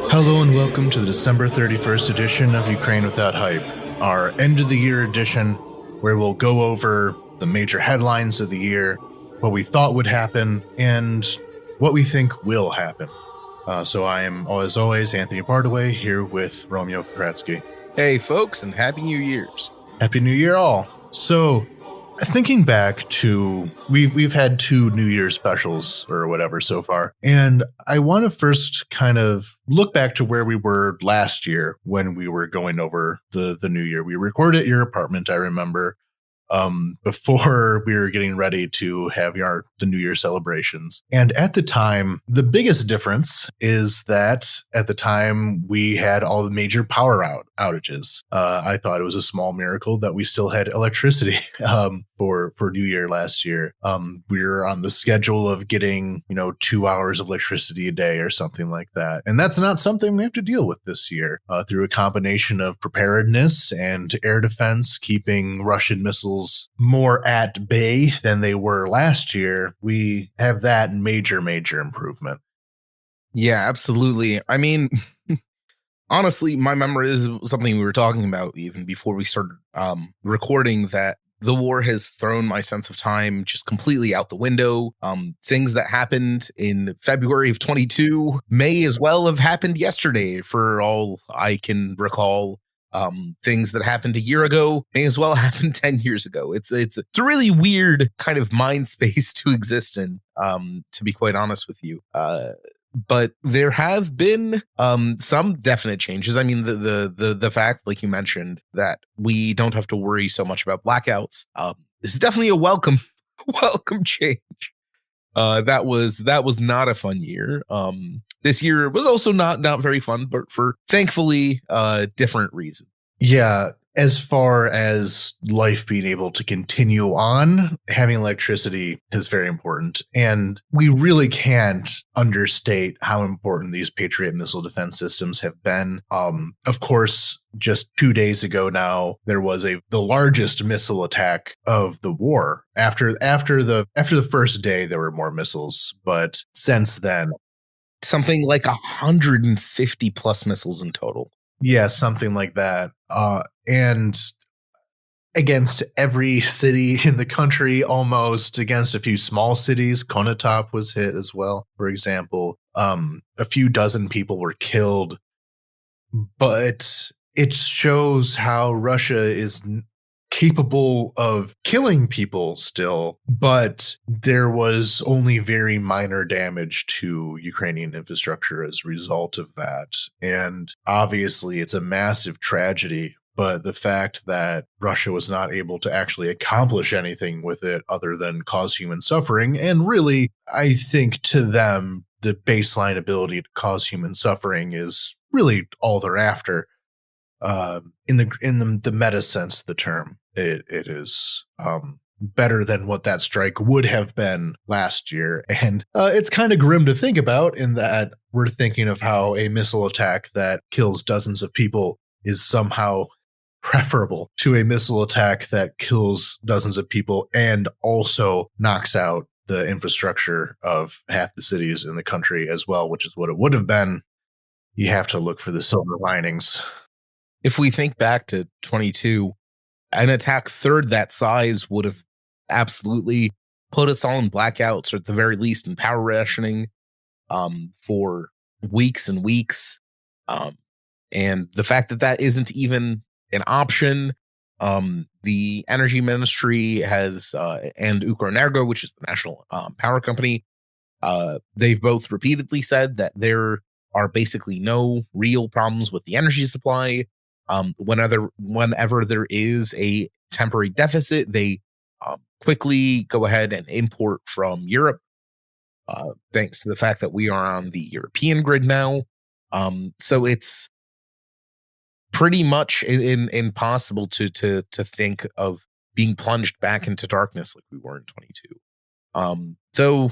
Hello and welcome to the December 31st edition of Ukraine Without Hype, our end of the year edition where we'll go over the major headlines of the year, what we thought would happen, and what we think will happen. So I am, as always, Anthony Bardaway here with Romeo Kratsky. Hey folks, and Happy New Year's. Happy New Year all. So thinking back to, we've had 2 New Year's specials or whatever so far, and I want to first kind of look back to where we were last year when we were going over the New Year. We recorded at your apartment, I remember, before we were getting ready to have the New Year celebrations. And at the time, the biggest difference is that at the time we had all the major power outages. I thought it was a small miracle that we still had electricity for New Year last year. We were on the schedule of getting 2 hours of electricity a day or something like that, and that's not something we have to deal with this year. Through a combination of preparedness and air defense, keeping Russian missiles more at bay than they were last year, we have that major improvement. Yeah, absolutely. I mean, honestly, my memory is something we were talking about even before we started recording, that the war has thrown my sense of time just completely out the window. Things that happened in February of 22 may as well have happened yesterday, for all I can recall. Things that happened a year ago may as well happen 10 years ago. It's a really weird kind of mind space to exist in, to be quite honest with you. But there have been some definite changes. I mean, the fact, like you mentioned, that we don't have to worry so much about blackouts, this is definitely a welcome change. That was not a fun year. This year was also not very fun, but for thankfully different reasons. Yeah, as far as life being able to continue on, having electricity is very important. And we really can't understate how important these Patriot missile defense systems have been. Of course, just 2 days ago now, there was the largest missile attack of the war. After the first day, there were more missiles, but since then, something like 150 plus missiles in total. Yeah, something like that. And against every city in the country, almost, against a few small cities. Konotop was hit as well, for example. A few dozen people were killed. But it shows how Russia is capable of killing people still, but there was only very minor damage to Ukrainian infrastructure as a result of that. And obviously it's a massive tragedy, but the fact that Russia was not able to actually accomplish anything with it other than cause human suffering, and really, I think to them, the baseline ability to cause human suffering is really all they're after. In the meta sense of the term, it is better than what that strike would have been last year. And it's kind of grim to think about, in that we're thinking of how a missile attack that kills dozens of people is somehow preferable to a missile attack that kills dozens of people and also knocks out the infrastructure of half the cities in the country as well, which is what it would have been. You have to look for the silver linings. If we think back to 22, an attack third that size would have absolutely put us all in blackouts, or at the very least in power rationing, for weeks and weeks. And the fact that isn't even an option, the energy ministry has, and Ukrenergo, which is the national power company, they've both repeatedly said that there are basically no real problems with the energy supply. Whenever there is a temporary deficit, they quickly go ahead and import from Europe, thanks to the fact that we are on the European grid now. So it's pretty much impossible to think of being plunged back into darkness like we were in 22. Though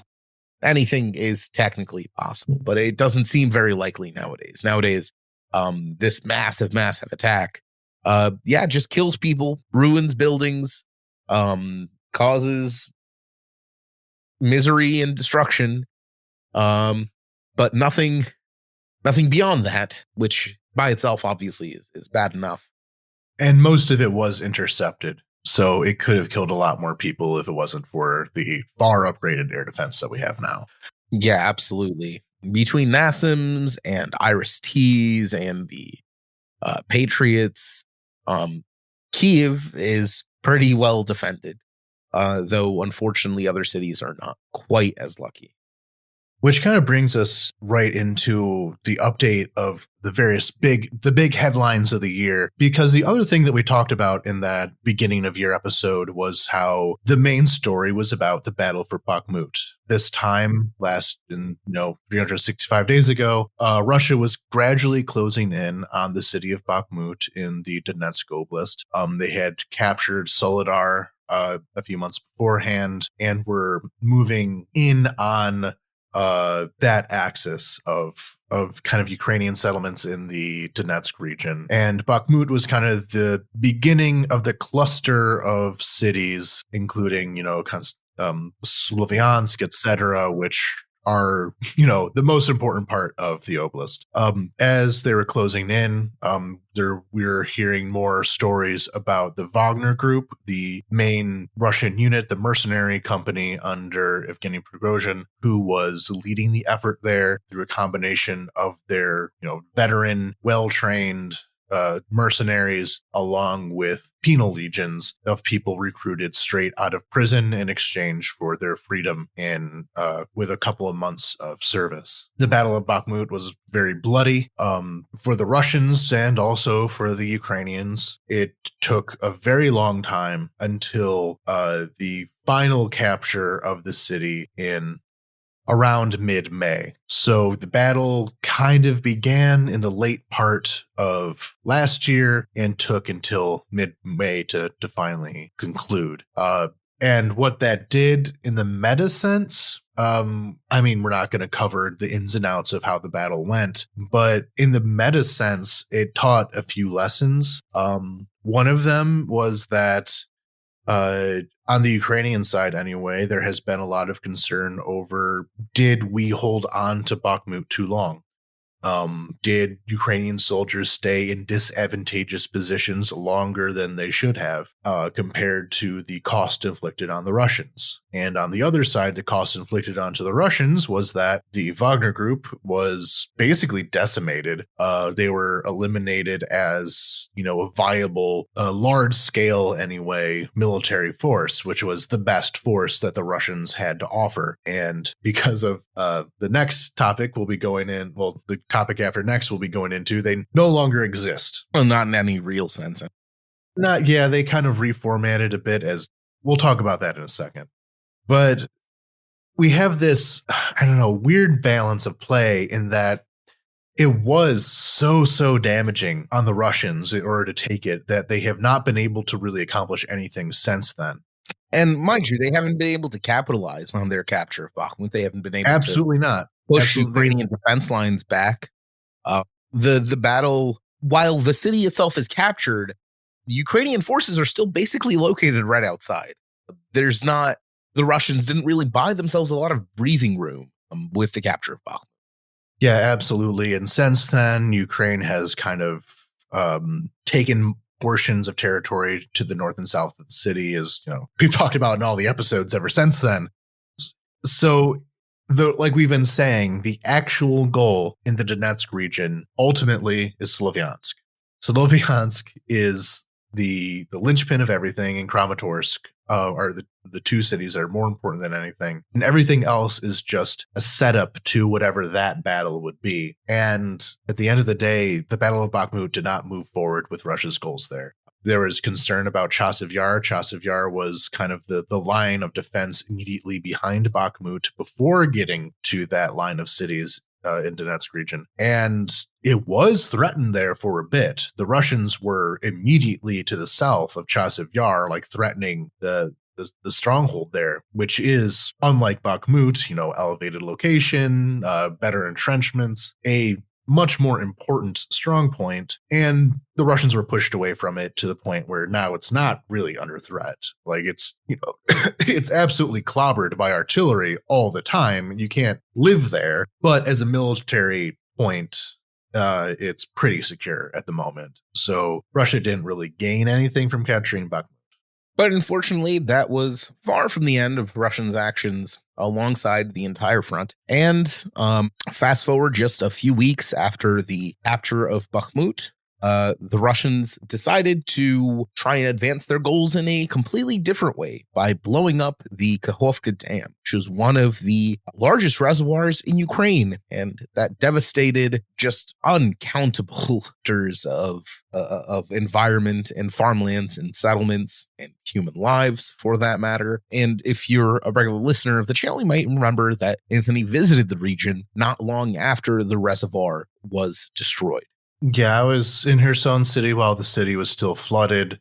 anything is technically possible, but it doesn't seem very likely nowadays. This massive attack Yeah, just kills people, ruins buildings, causes misery and destruction. But nothing beyond that, which by itself obviously is bad enough. And most of it was intercepted. So it could have killed a lot more people if it wasn't for the far upgraded air defense that we have now. Yeah, absolutely. Between NASMs and Iris T's and the Patriots, Kiev is pretty well defended, though unfortunately other cities are not quite as lucky. Which kind of brings us right into the update of the big headlines of the year. Because the other thing that we talked about in that beginning of year episode was how the main story was about the battle for Bakhmut. This time, 365 days ago, Russia was gradually closing in on the city of Bakhmut in the Donetsk Oblast. They had captured Solidar a few months beforehand and were moving in on that axis of kind of Ukrainian settlements in the Donetsk region. And Bakhmut was kind of the beginning of the cluster of cities, including, Slovyansk, etc., which are, the most important part of the oblast. As they were closing in, we were hearing more stories about the Wagner Group, the main Russian unit, the mercenary company under Evgeny Prigozhin, who was leading the effort there through a combination of their, veteran, well-trained mercenaries, along with penal legions of people recruited straight out of prison in exchange for their freedom and with a couple of months of service. The Battle of Bakhmut was very bloody for the Russians and also for the Ukrainians. It took a very long time until the final capture of the city in around mid-May. So the battle kind of began in the late part of last year and took until mid-May to finally conclude. And what that did in the meta sense, we're not going to cover the ins and outs of how the battle went, but in the meta sense, it taught a few lessons. One of them was that on the Ukrainian side, anyway, there has been a lot of concern over, did we hold on to Bakhmut too long? Did Ukrainian soldiers stay in disadvantageous positions longer than they should have compared to the cost inflicted on the Russians? And on the other side, the cost inflicted onto the Russians was that the Wagner Group was basically decimated. They were eliminated as, a viable, large scale anyway, military force, which was the best force that the Russians had to offer. And because of the next topic we'll be going in, the topic after next we'll be going into, they no longer exist. Well, not in any real sense. They kind of reformatted a bit, as we'll talk about that in a second. But we have this, weird balance of play in that it was so damaging on the Russians in order to take it that they have not been able to really accomplish anything since then. And mind you, they haven't been able to capitalize on their capture of Bakhmut. They haven't been able Absolutely not. Push Ukrainian defense lines back. The battle, while the city itself is captured, the Ukrainian forces are still basically located right outside. The Russians didn't really buy themselves a lot of breathing room with the capture of Bakhmut. Yeah, absolutely. And since then, Ukraine has kind of taken portions of territory to the north and south of the city, as we've talked about in all the episodes ever since then. So, like we've been saying, the actual goal in the Donetsk region ultimately is Slovyansk. Slovyansk is the linchpin of everything, and Kramatorsk are the two cities that are more important than anything. And everything else is just a setup to whatever that battle would be. And at the end of the day, the Battle of Bakhmut did not move forward with Russia's goals there. There was concern about Chasiv Yar. Chasiv Yar was kind of the line of defense immediately behind Bakhmut before getting to that line of cities in Donetsk region. And it was threatened there for a bit. The Russians were immediately to the south of Chasiv Yar, like threatening the stronghold there, which is, unlike Bakhmut, elevated location, better entrenchments, a much more important strong point, and the Russians were pushed away from it to the point where now it's not really under threat. Like it's, it's absolutely clobbered by artillery all the time. You can't live there, but as a military point, it's pretty secure at the moment. So Russia didn't really gain anything from capturing Bakhmut. But unfortunately, that was far from the end of Russians' actions alongside the entire front. And fast forward just a few weeks after the capture of Bakhmut, the Russians decided to try and advance their goals in a completely different way by blowing up the Kakhovka Dam, which is one of the largest reservoirs in Ukraine, and that devastated just uncountable acres of environment and farmlands and settlements and human lives, for that matter. And if you're a regular listener of the channel, you might remember that Anthony visited the region not long after the reservoir was destroyed. Yeah, I was in Kherson city while the city was still flooded.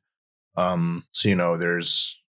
So there's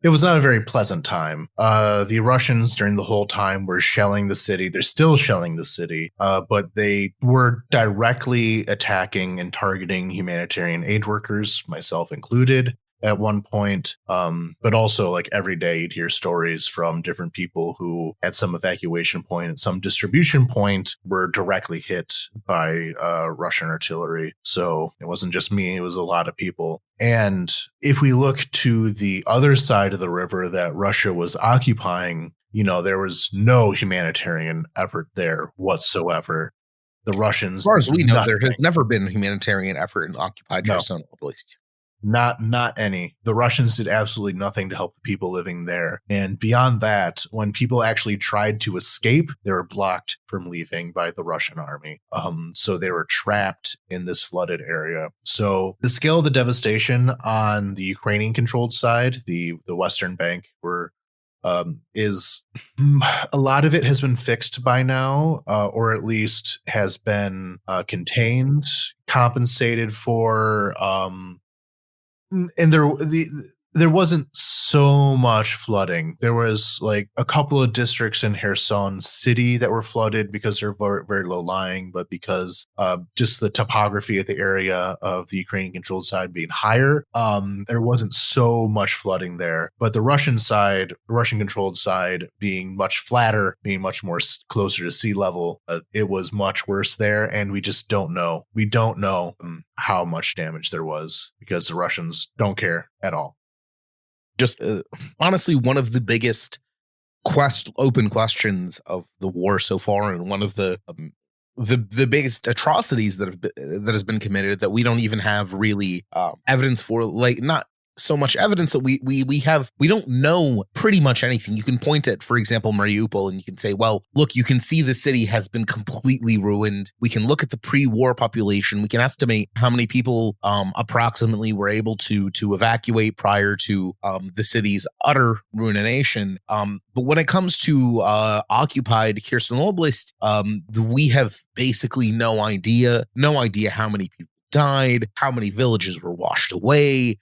it was not a very pleasant time. The Russians during the whole time were shelling the city. They're still shelling the city, but they were directly attacking and targeting humanitarian aid workers, myself included, at one point. But also, like, every day you'd hear stories from different people who at some evacuation point, at some distribution point, were directly hit by Russian artillery. So it wasn't just me, it was a lot of people. And if we look to the other side of the river that Russia was occupying, there was no humanitarian effort there whatsoever. The Russians, As far as we know, there has nothing. never been a humanitarian effort in occupied No. Kherson Oblast. Not any. The Russians did absolutely nothing to help the people living there. And beyond that, when people actually tried to escape, they were blocked from leaving by the Russian army. So they were trapped in this flooded area. So the scale of the devastation on the Ukrainian controlled side, the Western Bank, is a lot of it has been fixed by now, or at least has been contained, compensated for. And there wasn't so much flooding. There was like a couple of districts in Kherson city that were flooded because they're very, very low lying, but because just the topography of the area of the Ukrainian controlled side being higher, there wasn't so much flooding there. But the Russian controlled side being much flatter, being much more closer to sea level, it was much worse there. And we just don't know. We don't know how much damage there was because the Russians don't care at all. Just honestly, one of the biggest open questions of the war so far, and one of the biggest atrocities that has been committed that we don't even have really evidence for, like, not so much evidence that we don't know pretty much anything. You can point at, for example, Mariupol, and you can say, well, look, you can see the city has been completely ruined. We can look at the pre-war population. We can estimate how many people approximately were able to evacuate prior to the city's utter ruination. But when it comes to occupied Kherson Oblast, we have basically no idea how many people died, how many villages were washed away,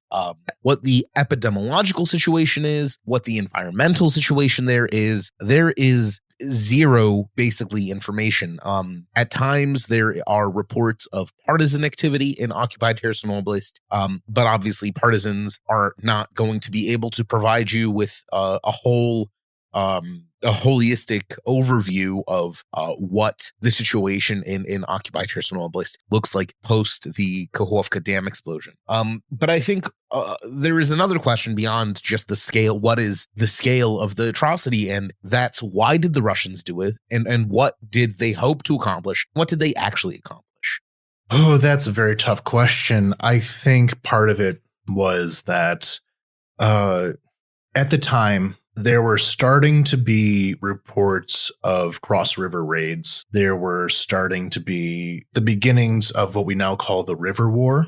what the epidemiological situation is, what the environmental situation there is. There is zero, basically, information. At times, there are reports of partisan activity in occupied Kherson Oblast, but obviously partisans are not going to be able to provide you with a holistic overview of what the situation in occupied Kherson Oblast looks like post the Kakhovka Dam explosion. But I think there is another question beyond just the scale. What is the scale of the atrocity? And that's, why did the Russians do it? And what did they hope to accomplish? What did they actually accomplish? Oh, that's a very tough question. I think part of it was that at the time, there were starting to be reports of cross-river raids. There were starting to be the beginnings of what we now call the River War.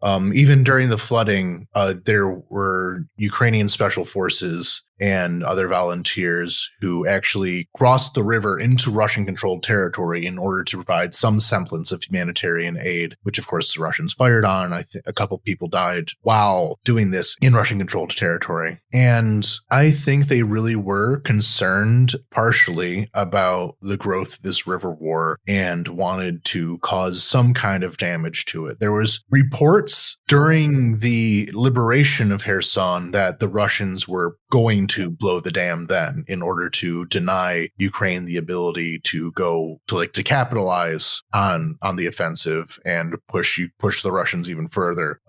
Even during the flooding, there were Ukrainian special forces and other volunteers who actually crossed the river into Russian-controlled territory in order to provide some semblance of humanitarian aid, which of course the Russians fired on. I think a couple people died while doing this in Russian-controlled territory. And I think they really were concerned partially about the growth of this river war and wanted to cause some kind of damage to it. There was reports during the liberation of Kherson that the Russians were going to blow the dam then in order to deny Ukraine the ability to go to capitalize on the offensive and push the Russians even further.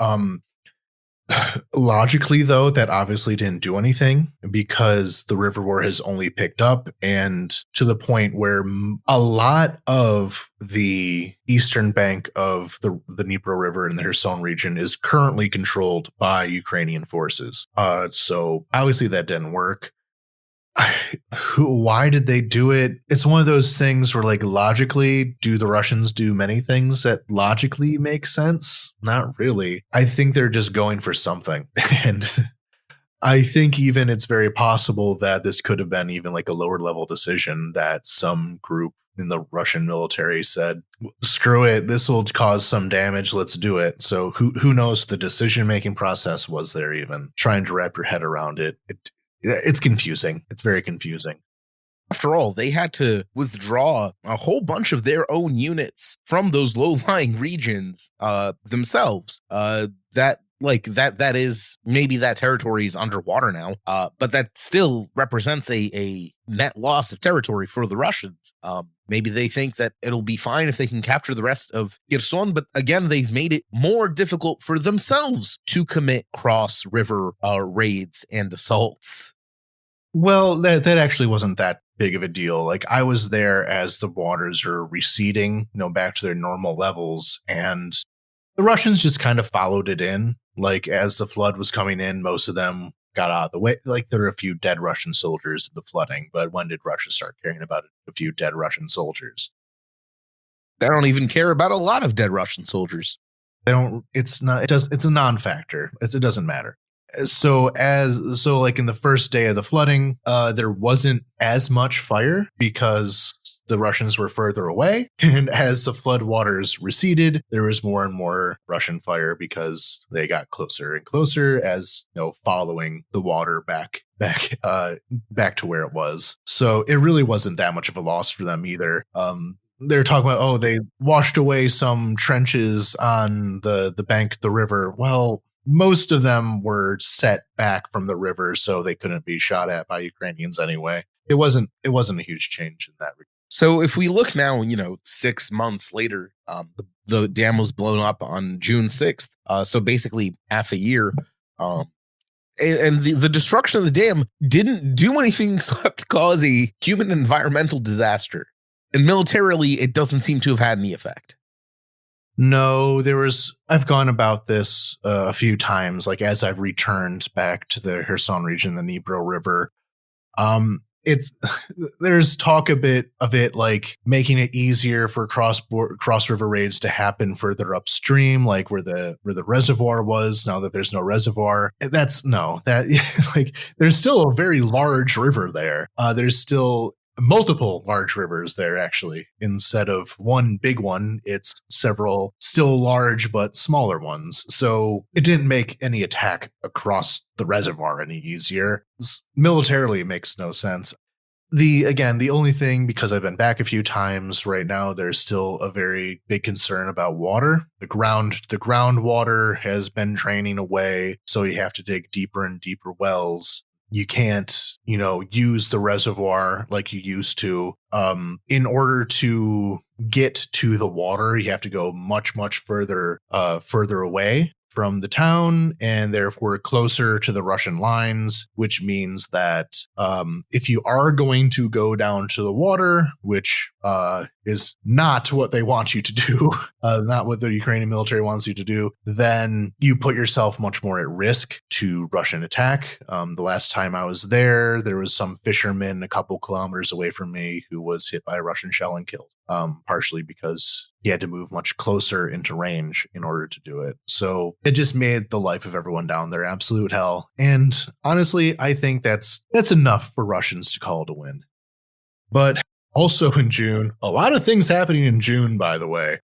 Logically, though, that obviously didn't do anything because the river war has only picked up, and to the point where a lot of the eastern bank of the Dnipro River in the Kherson region is currently controlled by Ukrainian forces. So obviously that didn't work. Why did they do it? It's one of those things where, logically, do the Russians do many things that logically make sense? Not really. I think they're just going for something. And I think even it's very possible that this could have been even a lower level decision that some group in the Russian military said, screw it, this will cause some damage, let's do it. So who knows what the decision-making process was there even? Trying to wrap your head around it. It's confusing. It's very confusing. After all, they had to withdraw a whole bunch of their own units from those low-lying regions themselves. That is, maybe that territory is underwater now, but that still represents a net loss of territory for the Russians. Maybe they think that it'll be fine if they can capture the rest of Kherson, but again, they've made it more difficult for themselves to commit cross-river raids and assaults. Well, that actually wasn't that big of a deal. I was there as the waters are receding, back to their normal levels, and the Russians just kind of followed it in. As the flood was coming in, most of them got out of the way. There were a few dead Russian soldiers in the flooding, but when did Russia start caring about a few dead Russian soldiers? They don't even care about a lot of dead Russian soldiers. They don't. It's not. It's a non-factor. It doesn't matter. So in the first day of the flooding, there wasn't as much fire because the Russians were further away. And as the flood waters receded, there was more and more Russian fire because they got closer and closer as, following the water back to where it was. So it really wasn't that much of a loss for them either. They're talking about, they washed away some trenches on the bank of the river. Well, most of them were set back from the river, so they couldn't be shot at by Ukrainians anyway. It wasn't a huge change in that regard. So if we look now, 6 months later, the dam was blown up on June 6th. So basically half a year. And the destruction of the dam didn't do anything except cause a human environmental disaster. And militarily, it doesn't seem to have had any effect. No, I've gone about this a few times, as I've returned back to the Kherson region, the Dnipro River. There's talk of it making it easier for cross river raids to happen further upstream, where the reservoir was. Now that there's no reservoir, there's still a very large river there. There's still multiple large rivers there, actually. Instead of one big one, it's several still large but smaller ones. So it didn't make any attack across the reservoir any easier. Militarily, it makes no sense. The only thing, because I've been back a few times right now, there's still a very big concern about water. The groundwater has been draining away, so you have to dig deeper and deeper wells. You can't, use the reservoir like you used to. In order to get to the water, you have to go much, much further away from the town, and therefore closer to the Russian lines, which means that if you are going to go down to the water, which is not what they want you to do, not what the Ukrainian military wants you to do, then you put yourself much more at risk to Russian attack. The last time I was there was some fisherman a couple kilometers away from me who was hit by a Russian shell and killed, partially because he had to move much closer into range in order to do it. So it just made the life of everyone down there absolute hell. And honestly, I think that's enough for Russians to call it a win. But also in June, a lot of things happening in June, by the way.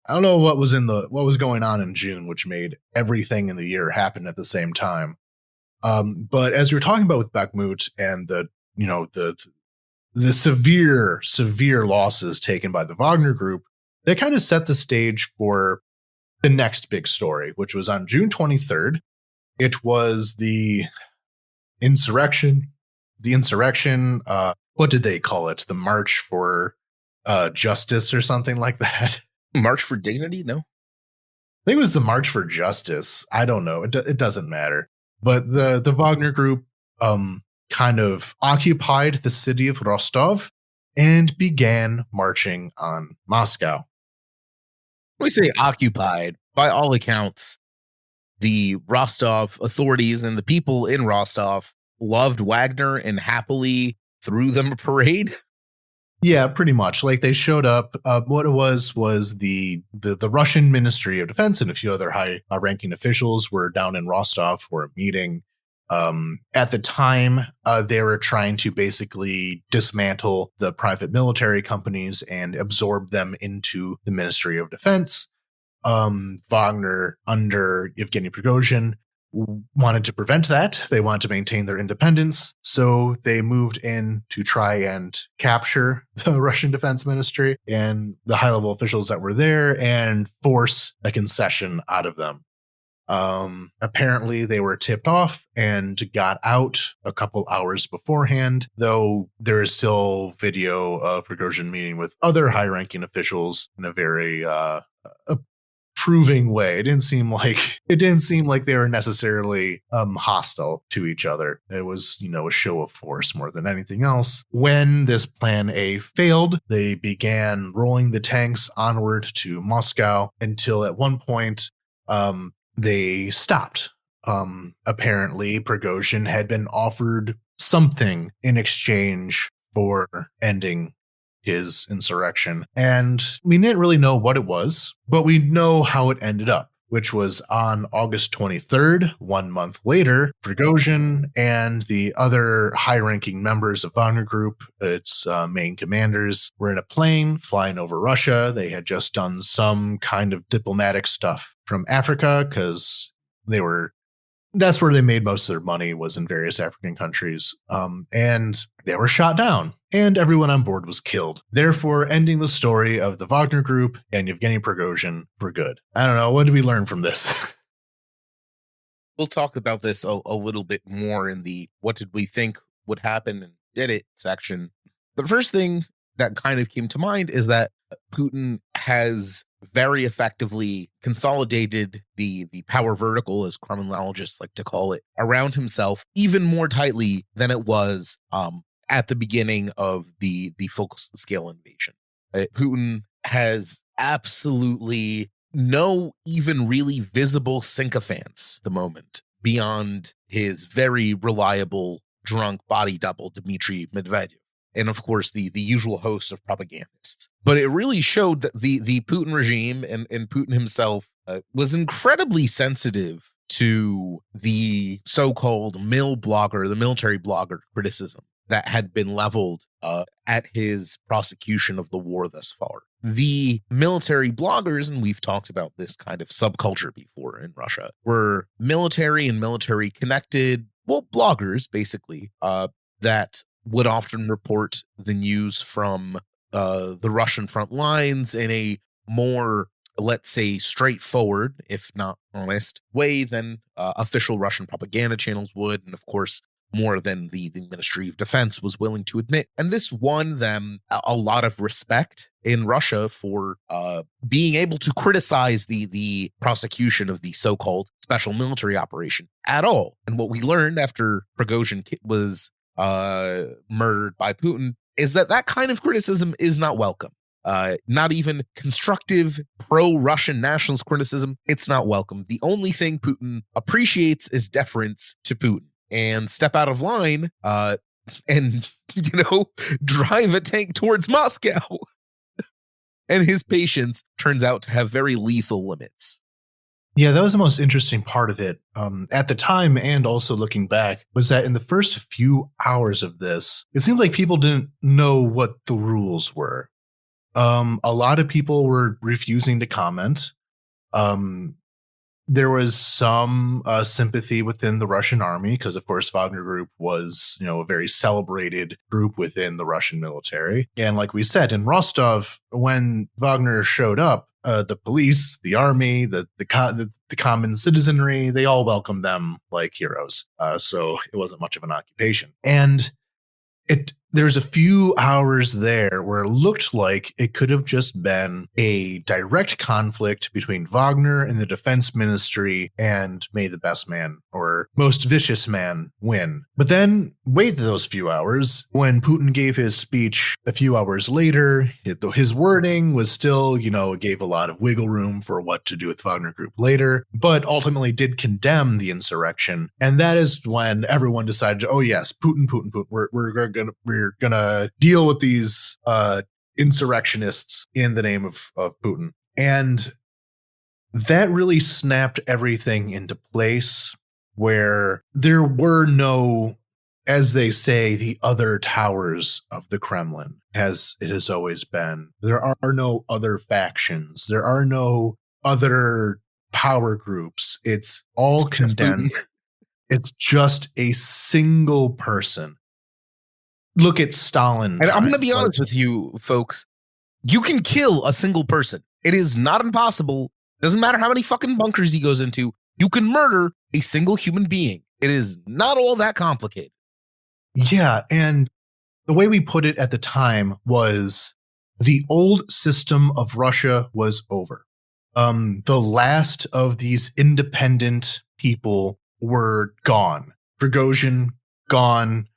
I don't know what was going on in June, which made everything in the year happen at the same time. But as we were talking about with Bakhmut and the severe losses taken by the Wagner Group, they kind of set the stage for the next big story, which was on June 23rd. It was the insurrection. What did they call it? The March for Justice or something like that. March for Dignity? No. I think it was the March for Justice. I don't know. It doesn't matter. But the Wagner Group kind of occupied the city of Rostov and began marching on Moscow. When we say occupied, by all accounts, the Rostov authorities and the people in Rostov loved Wagner and happily threw them a parade. Yeah, pretty much. Like they showed up. What it was the Russian Ministry of Defense and a few other high-ranking officials were down in Rostov for a meeting. At the time, they were trying to basically dismantle the private military companies and absorb them into the Ministry of Defense. Wagner, under Yevgeny Prigozhin, wanted to prevent that. They wanted to maintain their independence. So they moved in to try and capture the Russian Defense Ministry and the high-level officials that were there and force a concession out of them. Apparently they were tipped off and got out a couple hours beforehand, though there is still video of Prigozhin meeting with other high-ranking officials in a very approving way. It didn't seem like they were necessarily hostile to each other. It was, a show of force more than anything else. When this plan A failed, they began rolling the tanks onward to Moscow until at one point they stopped. Apparently, Prigozhin had been offered something in exchange for ending his insurrection. And we didn't really know what it was, but we know how it ended up, which was on August 23rd, 1 month later, Prigozhin and the other high-ranking members of Wagner Group, its main commanders, were in a plane flying over Russia. They had just done some kind of diplomatic stuff from Africa because that's where they made most of their money, was in various African countries. And they were shot down and everyone on board was killed. Therefore, ending the story of the Wagner Group and Yevgeny Prigozhin for good. I don't know. What did we learn from this? We'll talk about this a little bit more in the what did we think would happen and did it section. The first thing that kind of came to mind is that Putin has very effectively consolidated the power vertical, as criminologists like to call it, around himself even more tightly than it was at the beginning of the full-scale invasion. Putin has absolutely no even really visible sycophants at the moment beyond his very reliable drunk body double, Dmitry Medvedev. And of course, the usual host of propagandists. But it really showed that the Putin regime and Putin himself was incredibly sensitive to the so-called the military blogger criticism that had been leveled at his prosecution of the war thus far. The military bloggers, and we've talked about this kind of subculture before in Russia, were military and military connected, bloggers, basically, that would often report the news from the Russian front lines in a more, let's say, straightforward, if not honest, way than official Russian propaganda channels would, and of course, more than the Ministry of Defense was willing to admit. And this won them a lot of respect in Russia for being able to criticize the prosecution of the so-called special military operation at all. And what we learned after Prigozhin was murdered by Putin is that kind of criticism is not welcome. Not even constructive pro-Russian nationalist criticism. It's not welcome. The only thing Putin appreciates is deference to Putin. And step out of line and, drive a tank towards Moscow. And his patience turns out to have very lethal limits. Yeah, that was the most interesting part of it at the time, and also looking back, was that in the first few hours of this, it seemed like people didn't know what the rules were. A lot of people were refusing to comment. There was some sympathy within the Russian army because, of course, Wagner Group was, a very celebrated group within the Russian military. And like we said, in Rostov, when Wagner showed up, the police, the army, the common citizenry, they all welcomed them like heroes. So it wasn't much of an occupation. And there's a few hours there where it looked like it could have just been a direct conflict between Wagner and the defense ministry, and may the best man or most vicious man win. But then wait those few hours. When Putin gave his speech a few hours later, his wording was still, it gave a lot of wiggle room for what to do with Wagner Group later, but ultimately did condemn the insurrection. And that is when everyone decided, oh yes, Putin. We're gonna deal with these insurrectionists in the name of Putin. And that really snapped everything into place, where there were no, as they say, the other towers of the Kremlin, as it has always been. There are no other factions. There are no other power groups. It's all condemned. It's just a single person. Look at Stalin. And I'm going to be honest with you, folks. You can kill a single person. It is not impossible. Doesn't matter how many fucking bunkers he goes into. You can murder a single human being. It is not all that complicated. Yeah, and the way we put it at the time was the old system of Russia was over. The last of these independent people were gone. Prigozhin, gone.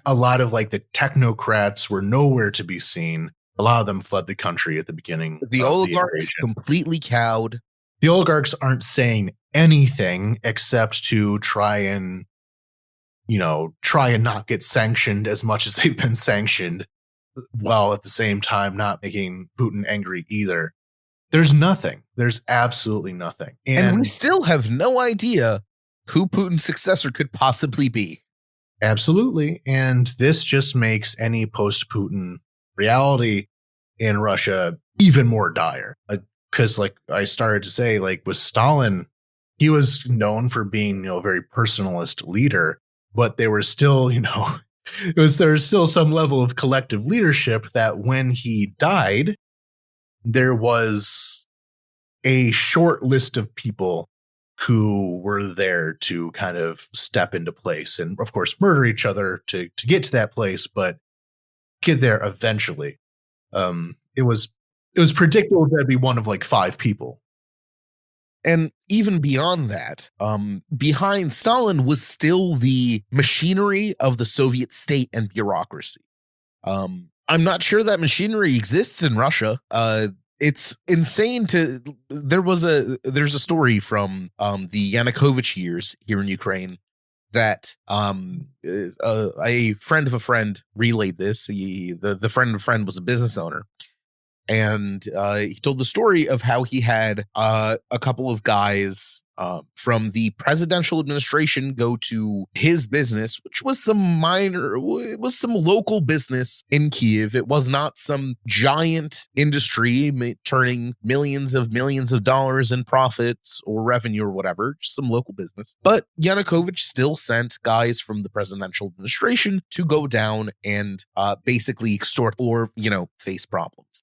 A lot of the technocrats were nowhere to be seen. A lot of them fled the country at the beginning. The oligarchs completely cowed. The oligarchs aren't saying anything except to try and not get sanctioned as much as they've been sanctioned, while at the same time not making Putin angry either. There's nothing. There's absolutely nothing. And we still have no idea who Putin's successor could possibly be. Absolutely. And this just makes any post-Putin reality in Russia even more dire. Because like I started to say, with Stalin, he was known for being, a very personalist leader, but they were still, there was still some level of collective leadership that when he died, there was a short list of people who were there to kind of step into place and, of course, murder each other to get to that place, but get there eventually. It was predictable that'd be one of 5 people. And even beyond that, behind Stalin was still the machinery of the Soviet state and bureaucracy. I'm not sure that machinery exists in Russia. It's insane there's a story from the Yanukovych years here in Ukraine that a friend of a friend relayed this. The friend of a friend was a business owner. And he told the story of how he had a couple of guys from the presidential administration go to his business, which was some local business in Kiev. It was not some giant industry turning millions of dollars in profits or revenue or whatever, just some local business. But Yanukovych still sent guys from the presidential administration to go down and basically extort or, face problems.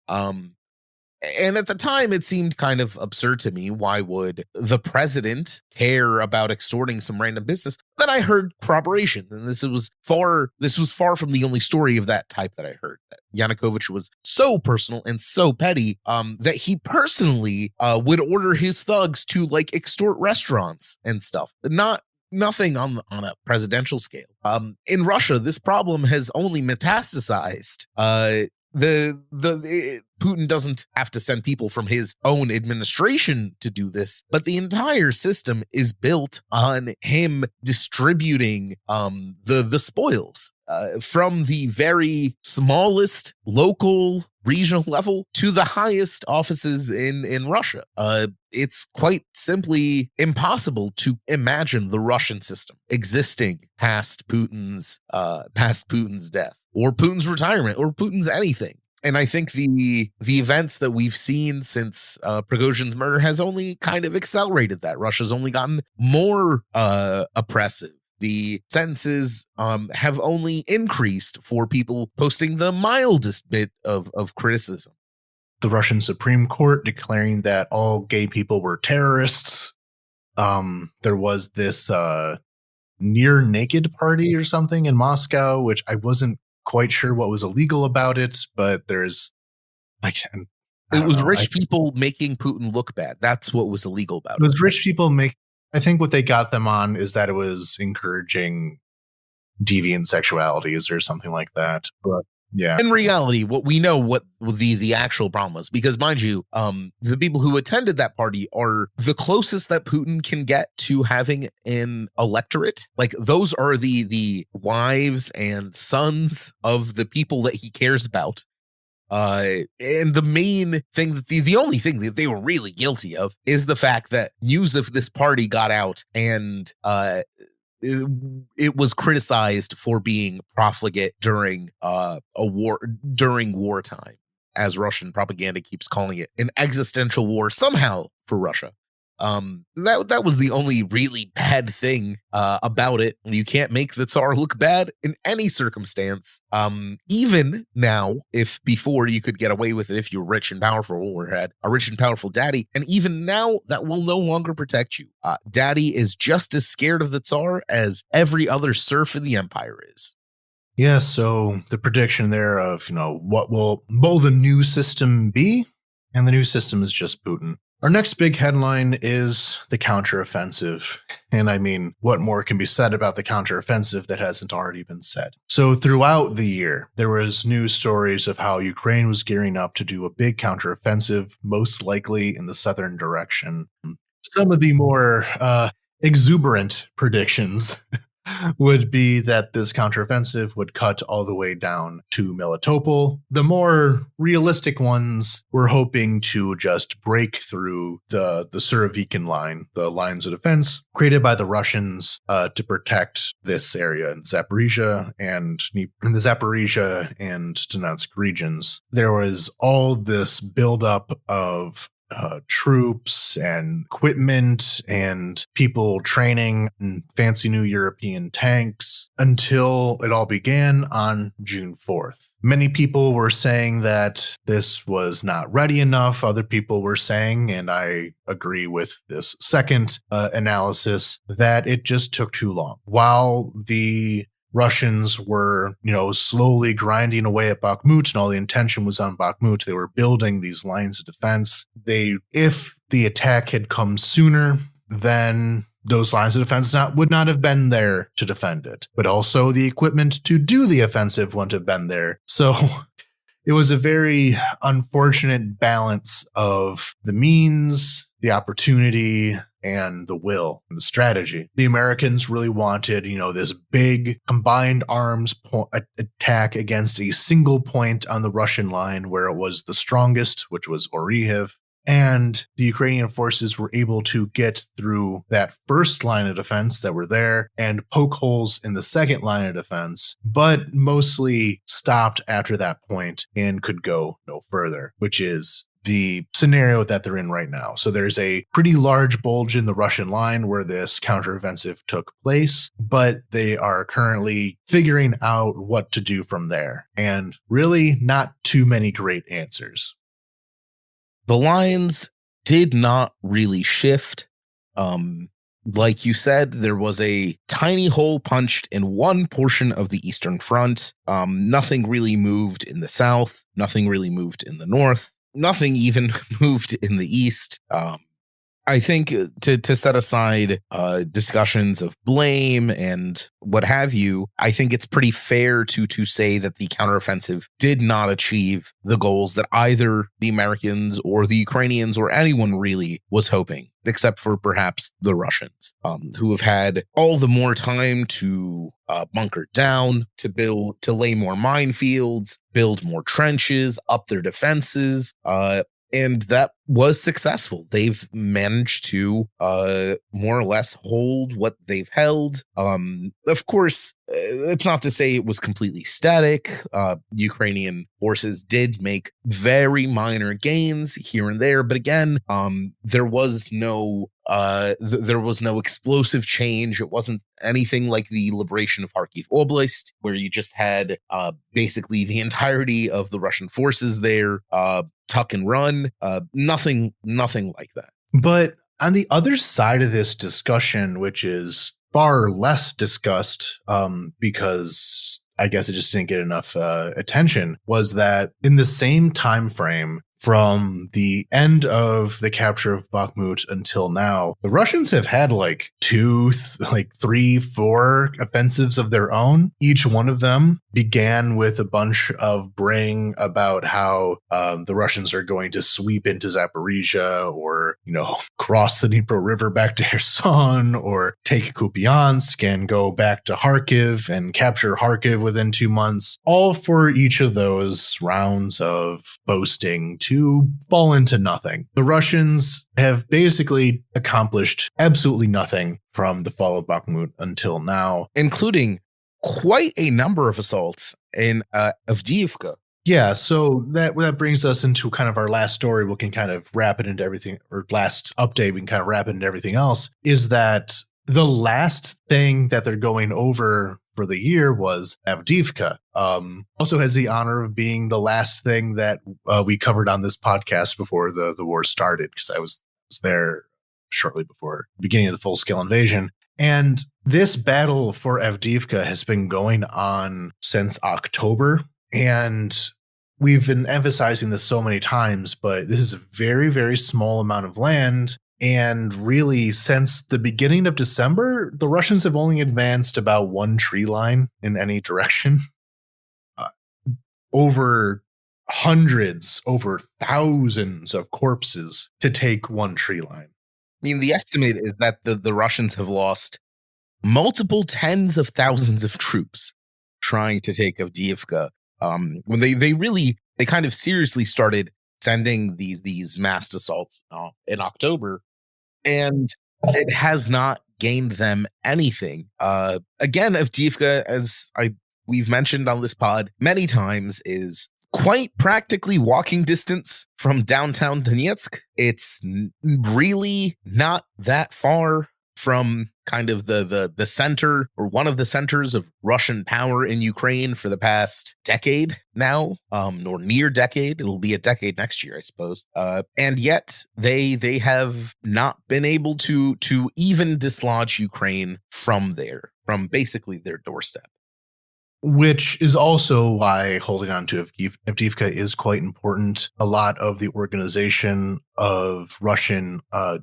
And at the time, it seemed kind of absurd to me. Why would the president care about extorting some random business? Then I heard corroboration, and this was far from the only story of that type that I heard. That Yanukovych was so personal and so petty that he personally would order his thugs to extort restaurants and stuff. Nothing on a presidential scale. In Russia, this problem has only metastasized. Putin doesn't have to send people from his own administration to do this, but the entire system is built on him distributing the spoils from the very smallest local regional level to the highest offices in Russia. It's quite simply impossible to imagine the Russian system existing past Putin's death or Putin's retirement or Putin's anything. And I think the events that we've seen since Prigozhin's murder has only kind of accelerated that. Russia's only gotten more oppressive. The sentences have only increased for people posting the mildest bit of criticism. The Russian Supreme Court declaring that all gay people were terrorists. There was this near naked party or something in Moscow, which I wasn't quite sure what was illegal about it, but there's it was rich people making Putin look bad. That's what was illegal about it. It was rich people I think what they got them on is that it was encouraging deviant sexualities or something like that. But yeah. In reality, what we know what the actual problem was, because mind you, the people who attended that party are the closest that Putin can get to having an electorate. Like those are the wives and sons of the people that he cares about. And the main thing that the only thing that they were really guilty of is the fact that news of this party got out and it was criticized for being profligate during wartime, as Russian propaganda keeps calling it, an existential war somehow for Russia. That was the only really bad thing about it. You can't make the Tsar look bad in any circumstance. Even now, if before you could get away with it if you're rich and powerful or had a rich and powerful daddy, and even now that will no longer protect you. Daddy is just as scared of the Tsar as every other serf in the empire is. Yeah, so the prediction there of, what will the new system be? And the new system is just Putin. Our next big headline is the counteroffensive. And I mean, what more can be said about the counteroffensive that hasn't already been said? So throughout the year, there was news stories of how Ukraine was gearing up to do a big counteroffensive, most likely in the southern direction. Some of the more exuberant predictions would be that this counteroffensive would cut all the way down to Melitopol. The more realistic ones were hoping to just break through the Surovikin line, the lines of defense created by the Russians to protect this area in Zaporizhia and in the Zaporizhia and Donetsk regions. There was all this buildup of troops and equipment and people training in fancy new European tanks until it all began on June 4th. Many people were saying that this was not ready enough. Other people were saying, and I agree with this second analysis, that it just took too long. While the Russians were, slowly grinding away at Bakhmut, and all the intention was on Bakhmut. They were building these lines of defense. If the attack had come sooner, then those lines of defense would not have been there to defend it. But also the equipment to do the offensive wouldn't have been there. So it was a very unfortunate balance of the means, the opportunity, and the will and the strategy. The Americans really wanted, this big combined arms attack against a single point on the Russian line where it was the strongest, which was Orihov. And the Ukrainian forces were able to get through that first line of defense that were there and poke holes in the second line of defense, but mostly stopped after that point and could go no further, which is the scenario that they're in right now. So there's a pretty large bulge in the Russian line where this counteroffensive took place, but they are currently figuring out what to do from there. And really not too many great answers. The lines did not really shift. Like you said, there was a tiny hole punched in one portion of the Eastern Front. Nothing really moved in the south. Nothing really moved in the north. Nothing even moved in the east. I think to set aside discussions of blame and what have you, I think it's pretty fair to say that the counteroffensive did not achieve the goals that either the Americans or the Ukrainians or anyone really was hoping, except for perhaps the Russians, who have had all the more time to bunker down, to lay more minefields, build more trenches, up their defenses, and that was successful. They've managed to more or less hold what they've held. Of course, it's not to say it was completely static. Ukrainian forces did make very minor gains here and there, but again, there was no explosive change. It wasn't anything like the liberation of Kharkiv Oblast, where you just had basically the entirety of the Russian forces there tuck and run. Nothing like that. But on the other side of this discussion, which is far less discussed because I guess it just didn't get enough attention, was that in the same time frame from the end of the capture of Bakhmut until now, the Russians have had like 3, 4 offensives of their own. Each one of them began with a bunch of braying about how the Russians are going to sweep into Zaporizhia, or, cross the Dnipro River back to Kherson, or take Kupiansk and go back to Kharkiv and capture Kharkiv within 2 months, all for each of those rounds of boasting to fall into nothing. The Russians have basically accomplished absolutely nothing from the fall of Bakhmut until now, including quite a number of assaults in Avdiivka. Yeah, so that brings us into kind of our last story. We can kind of wrap it into everything, or last update, we can kind of wrap it into everything else, is that the last thing that they're going over for the year was Avdiivka. Also has the honor of being the last thing that we covered on this podcast before the war started, because I was there shortly before the beginning of the full-scale invasion. And this battle for Avdiivka has been going on since October, and we've been emphasizing this so many times, but this is a very, very small amount of land. And really, since the beginning of December, the Russians have only advanced about 1 tree line in any direction. Over hundreds, over thousands of corpses to take 1 tree line. I mean, the estimate is that the Russians have lost multiple tens of thousands of troops trying to take Avdiivka. When they kind of seriously started sending these massed assaults in October, and it has not gained them anything. Again, Avdiivka, as we've mentioned on this pod many times, is quite practically walking distance from downtown Donetsk. It's really not that far from kind of the center, or one of the centers of Russian power in Ukraine for the past decade now, or near decade. It'll be a decade next year, I suppose. And yet they have not been able to even dislodge Ukraine from basically their doorstep. Which is also why holding on to Avdiivka is quite important. A lot of the organization of Russian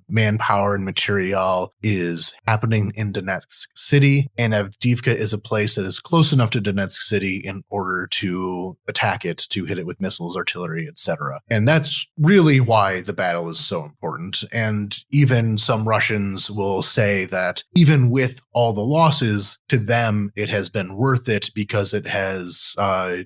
manpower and material is happening in Donetsk City, and Avdiivka is a place that is close enough to Donetsk City in order to attack it, to hit it with missiles, artillery, etc. And that's really why the battle is so important. And even some Russians will say that even with all the losses, to them it has been worth it, because it has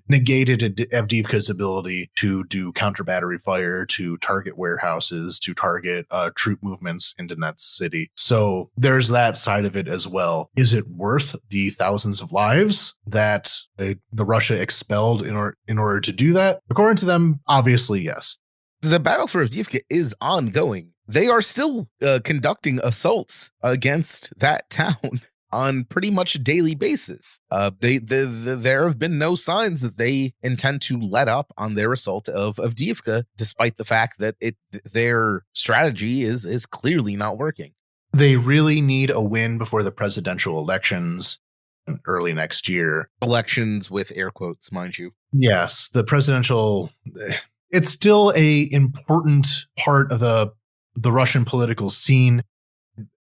negated Avdiivka's ability to do counter battery fire, to target warehouses, to target troop movements in Donetsk City. So there's that side of it as well. Is it worth the thousands of lives that the Russia expelled in order to do that? According to them, obviously, yes. The battle for Avdiivka is ongoing. They are still conducting assaults against that town on pretty much a daily basis. There have been no signs that they intend to let up on their assault of Avdiivka, despite the fact that their strategy is clearly not working. They really need a win before the presidential elections early next year. Elections with air quotes, mind you. Yes, the presidential, it's still a important part of the the Russian political scene,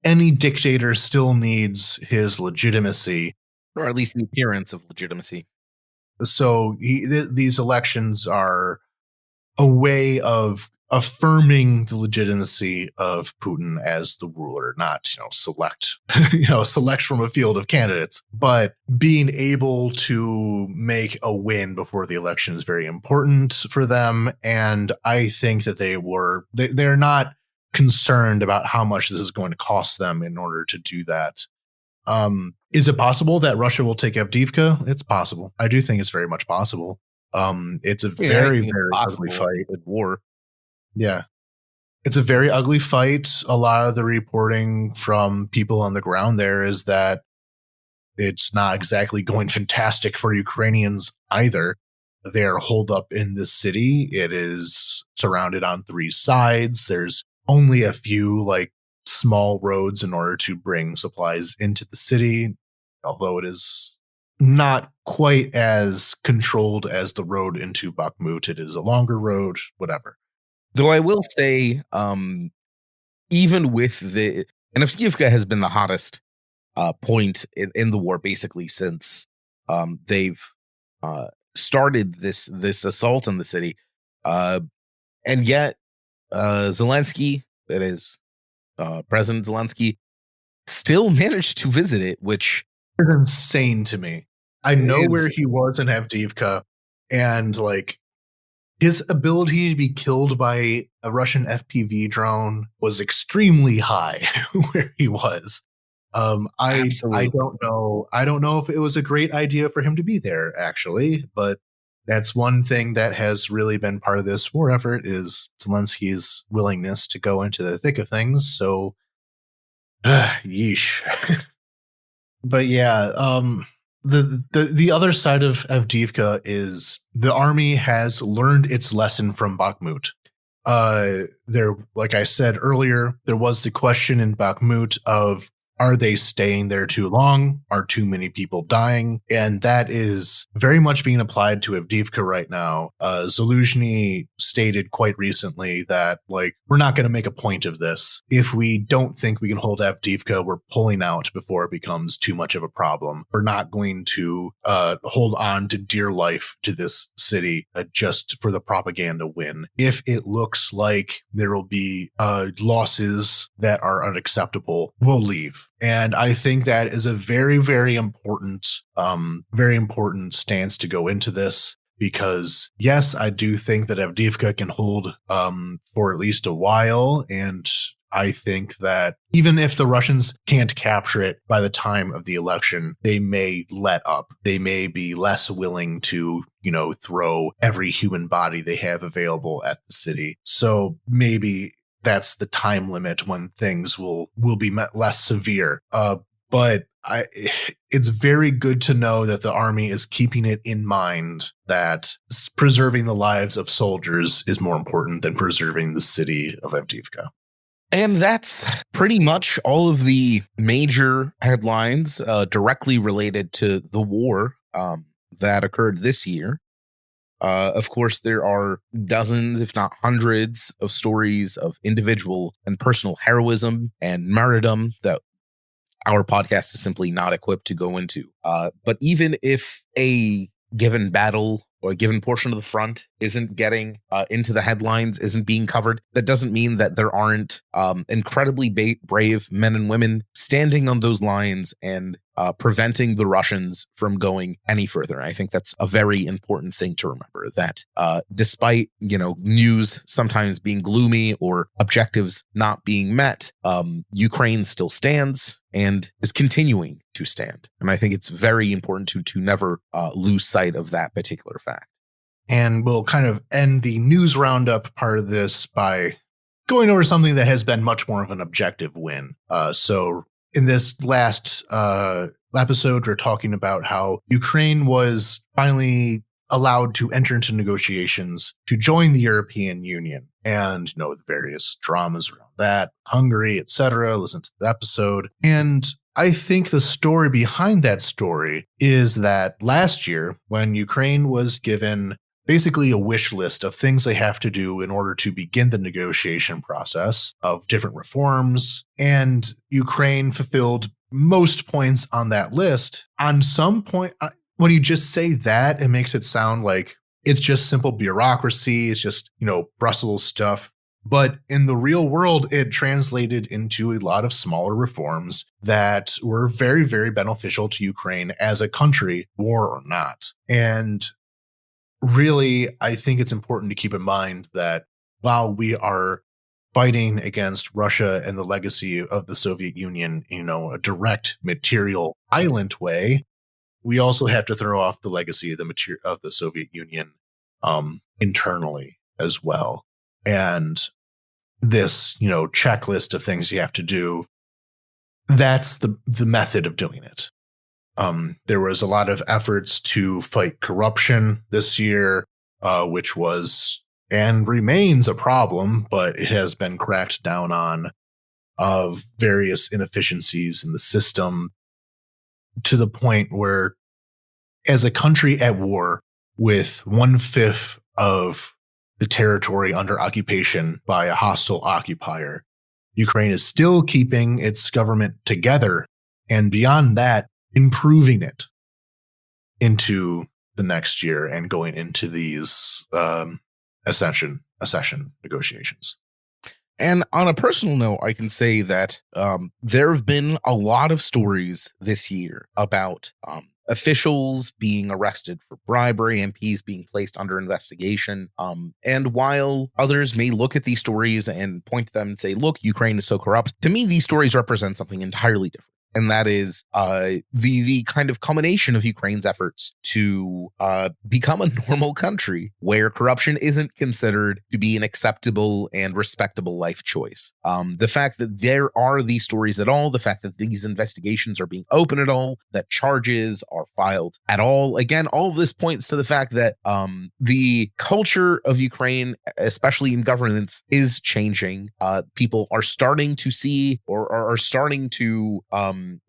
any dictator still needs his legitimacy. Or at least the appearance of legitimacy. So these elections are a way of affirming the legitimacy of Putin as the ruler, not select select from a field of candidates, but being able to make a win before the election is very important for them. And I think that they're not concerned about how much this is going to cost them in order to do that. Is it possible that Russia will take Avdiivka? It's possible. I do think it's very much possible. It's a very ugly fight. War. Yeah. It's a very ugly fight. A lot of the reporting from people on the ground there is that it's not exactly going fantastic for Ukrainians either. They're holed up in this city. It is surrounded on 3 sides. There's only a few small roads in order to bring supplies into the city, although it is not quite as controlled as the road into Bakhmut. It is a longer road, whatever. Though I will say, even with and Avdiivka has been the hottest point in the war basically since they've started this assault on the city, and yet Zelensky, that is President Zelensky, still managed to visit it, which is insane to me. I know where he was in Avdiivka, and his ability to be killed by a Russian FPV drone was extremely high where he was. I don't know. I don't know if it was a great idea for him to be there, actually, but that's one thing that has really been part of this war effort is Zelensky's willingness to go into the thick of things. So, yeesh. But yeah, the other side of Avdiivka is the army has learned its lesson from Bakhmut. Like I said earlier, there was the question in Bakhmut of, are they staying there too long? Are too many people dying? And that is very much being applied to Avdiivka right now. Zaluzhny stated quite recently that, we're not going to make a point of this. If we don't think we can hold Avdiivka, we're pulling out before it becomes too much of a problem. We're not going to hold on to dear life to this city just for the propaganda win. If it looks like there will be losses that are unacceptable, we'll leave. And I think that is a very, very important stance to go into this, because yes, I do think that Avdiivka can hold for at least a while. And I think that even if the Russians can't capture it by the time of the election, they may let up. They may be less willing to, throw every human body they have available at the city. So maybe that's the time limit when things will be less severe. But it's very good to know that the army is keeping it in mind that preserving the lives of soldiers is more important than preserving the city of Avdiivka. And that's pretty much all of the major headlines directly related to the war that occurred this year. Of course, there are dozens, if not hundreds, of stories of individual and personal heroism and martyrdom that our podcast is simply not equipped to go into. But even if a given battle or a given portion of the front isn't getting into the headlines, isn't being covered, that doesn't mean that there aren't incredibly brave men and women standing on those lines and preventing the Russians from going any further. And I think that's a very important thing to remember, that despite, news sometimes being gloomy or objectives not being met, Ukraine still stands and is continuing to stand. And I think it's very important to never lose sight of that particular fact. And we'll kind of end the news roundup part of this by going over something that has been much more of an objective win. So in this last episode, we're talking about how Ukraine was finally allowed to enter into negotiations to join the European Union, and the various dramas around that, Hungary, etc. Listen to the episode. And I think the story behind that story is that last year, when Ukraine was given basically a wish list of things they have to do in order to begin the negotiation process of different reforms. And Ukraine fulfilled most points on that list. On some point, when you just say that, it makes it sound like it's just simple bureaucracy. It's just, Brussels stuff. But in the real world, it translated into a lot of smaller reforms that were very, very beneficial to Ukraine as a country, war or not. And really, I think it's important to keep in mind that while we are fighting against Russia and the legacy of the Soviet Union, a direct material violent way, we also have to throw off the legacy of the Soviet Union internally as well. And this, checklist of things you have to do, that's the method of doing it. There was a lot of efforts to fight corruption this year, which was and remains a problem, but it has been cracked down on of various inefficiencies in the system to the point where, as a country at war with 1/5 of the territory under occupation by a hostile occupier, Ukraine is still keeping its government together, and beyond that, improving it into the next year and going into these accession negotiations. And on a personal note, I can say that there have been a lot of stories this year about officials being arrested for bribery, MPs being placed under investigation. And while others may look at these stories and point to them and say, look, Ukraine is so corrupt, to me, these stories represent something entirely different. And that is the kind of culmination of Ukraine's efforts to become a normal country where corruption isn't considered to be an acceptable and respectable life choice. The fact that there are these stories at all, the fact that these investigations are being open at all, that charges are filed at all. Again, all of this points to the fact that the culture of Ukraine, especially in governance, is changing. People are starting to see or are starting to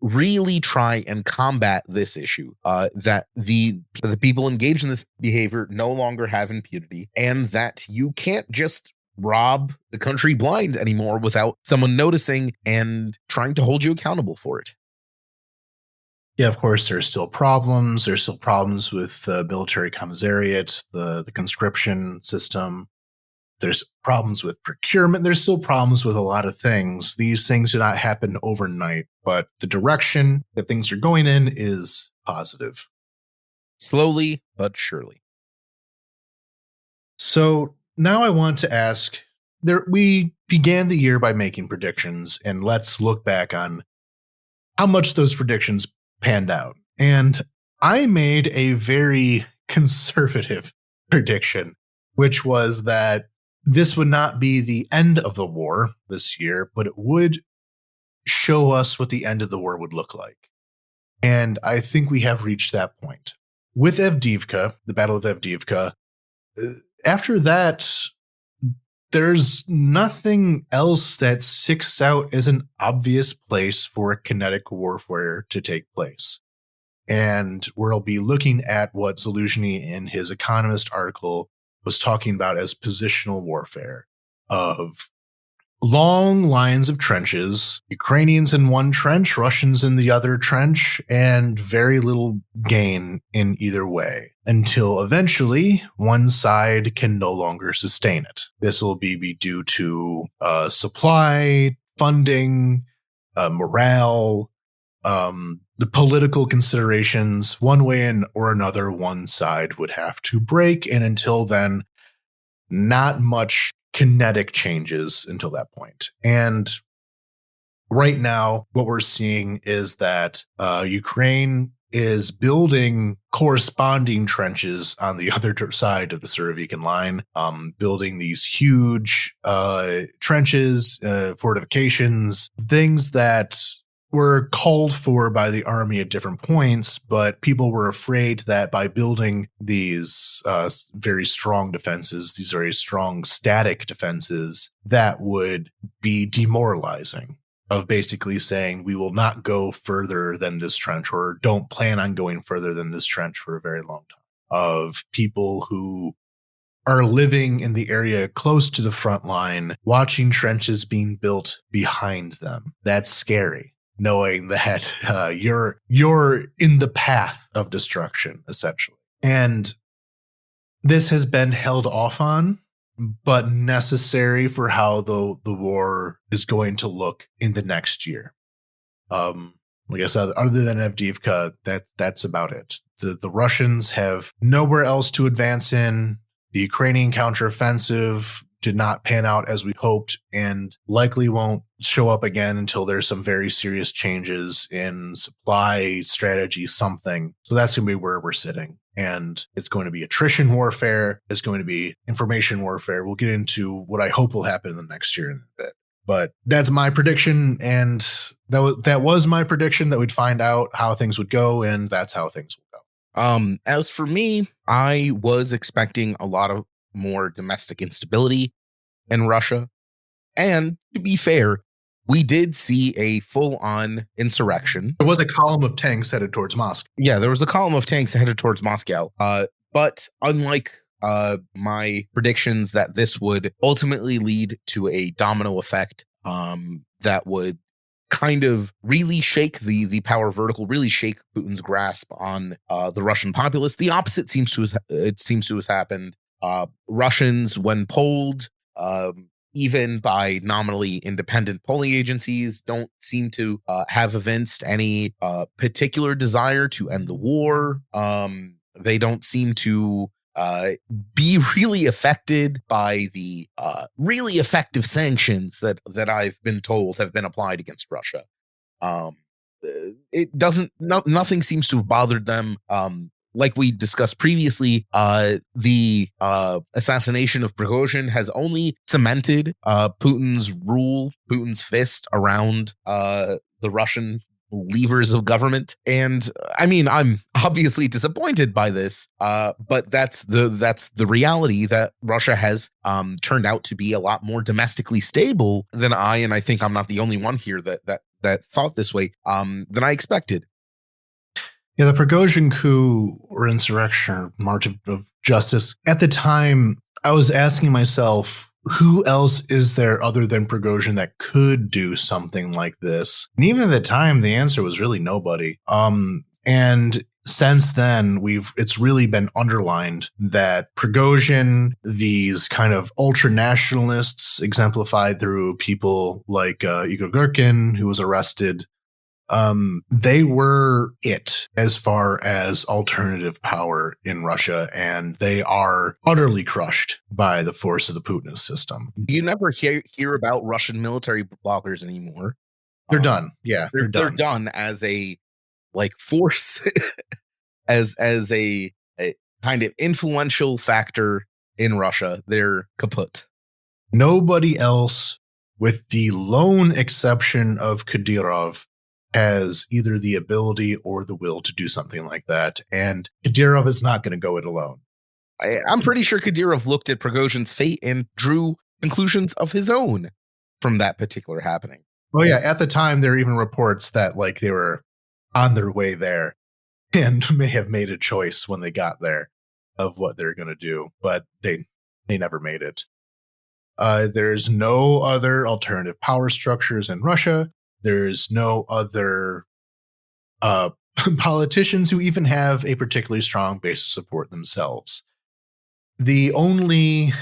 really try and combat this issue, that the people engaged in this behavior no longer have impunity, and that you can't just rob the country blind anymore without someone noticing and trying to hold you accountable for it. Yeah, of course, there's still problems. There's still problems with the military commissariat, the conscription system. There's problems with procurement. There's still problems with a lot of things. These things do not happen overnight, but the direction that things are going in is positive. Slowly but surely. So now I want to ask, we began the year by making predictions, and let's look back on how much those predictions panned out. And I made a very conservative prediction, which was that this would not be the end of the war this year, but it would show us what the end of the war would look like. And I think we have reached that point. With Avdiivka, the Battle of Avdiivka, after that, there's nothing else that sticks out as an obvious place for kinetic warfare to take place. And we'll be looking at what Zaluzhny in his Economist article was talking about as positional warfare, of long lines of trenches, Ukrainians in one trench, Russians in the other trench, and very little gain in either way, until eventually one side can no longer sustain it. This will be due to supply, funding, morale, the political considerations. One way or another, one side would have to break, and until then, not much kinetic changes until that point. And right now, what we're seeing is that Ukraine is building corresponding trenches on the other side of the Surovikin line, building these huge trenches, fortifications, things that were called for by the army at different points, but people were afraid that by building these very strong defenses, these very strong static defenses, that would be demoralizing, of basically saying we will not go further than this trench, or don't plan on going further than this trench for a very long time, of people who are living in the area close to the front line, watching trenches being built behind them. That's scary, knowing that you're in the path of destruction, essentially. And this has been held off on, but necessary for how the war is going to look in the next year. Like I said, other than Avdiivka, that's about it. The Russians have nowhere else to advance in. The Ukrainian counteroffensive did not pan out as we hoped, and likely won't show up again until there's some very serious changes in supply strategy, something. So that's going to be where we're sitting. And it's going to be attrition warfare. It's going to be information warfare. We'll get into what I hope will happen in the next year in a bit. But that's my prediction, and that was my prediction that we'd find out how things would go, and that's how things will go. As for me, I was expecting a lot of more domestic instability in Russia. And to be fair, we did see a full-on insurrection. There was a column of tanks headed towards Moscow. Yeah, there was a column of tanks headed towards Moscow. But unlike my predictions that this would ultimately lead to a domino effect that would kind of really shake the power vertical, really shake Putin's grasp on the Russian populace. The opposite seems to have happened. Russians, when polled, even by nominally independent polling agencies, don't seem to have evinced any particular desire to end the war. They don't seem to be really affected by the really effective sanctions that I've been told have been applied against Russia. It doesn't. Nothing seems to have bothered them. Like we discussed previously, the assassination of Prigozhin has only cemented Putin's rule, Putin's fist around the Russian levers of government. And I mean, I'm obviously disappointed by this, but that's the reality, that Russia has turned out to be a lot more domestically stable than and I think I'm not the only one here that thought this way, than I expected. Yeah, the Prigozhin coup or insurrection or March of Justice, at the time, I was asking myself, who else is there other than Prigozhin that could do something like this? And even at the time, the answer was really nobody. And since then, it's really been underlined that Prigozhin, these kind of ultra nationalists, exemplified through people like Igor Girkin, who was arrested, they were it as far as alternative power in Russia, and they are utterly crushed by the force of the Putinist system. You never hear about Russian military bloggers anymore. They're done. Yeah, they're done as a force, as a kind of influential factor in Russia. They're kaput. Nobody else, with the lone exception of Kadyrov, has either the ability or the will to do something like that. And Kadyrov is not going to go it alone. I'm pretty sure Kadyrov looked at Prigozhin's fate and drew conclusions of his own from that particular happening. Oh, yeah. At the time, there are even reports that they were on their way there and may have made a choice when they got there of what they're going to do, but they never made it. There's no other alternative power structures in Russia. There's no other politicians who even have a particularly strong base of support themselves. The only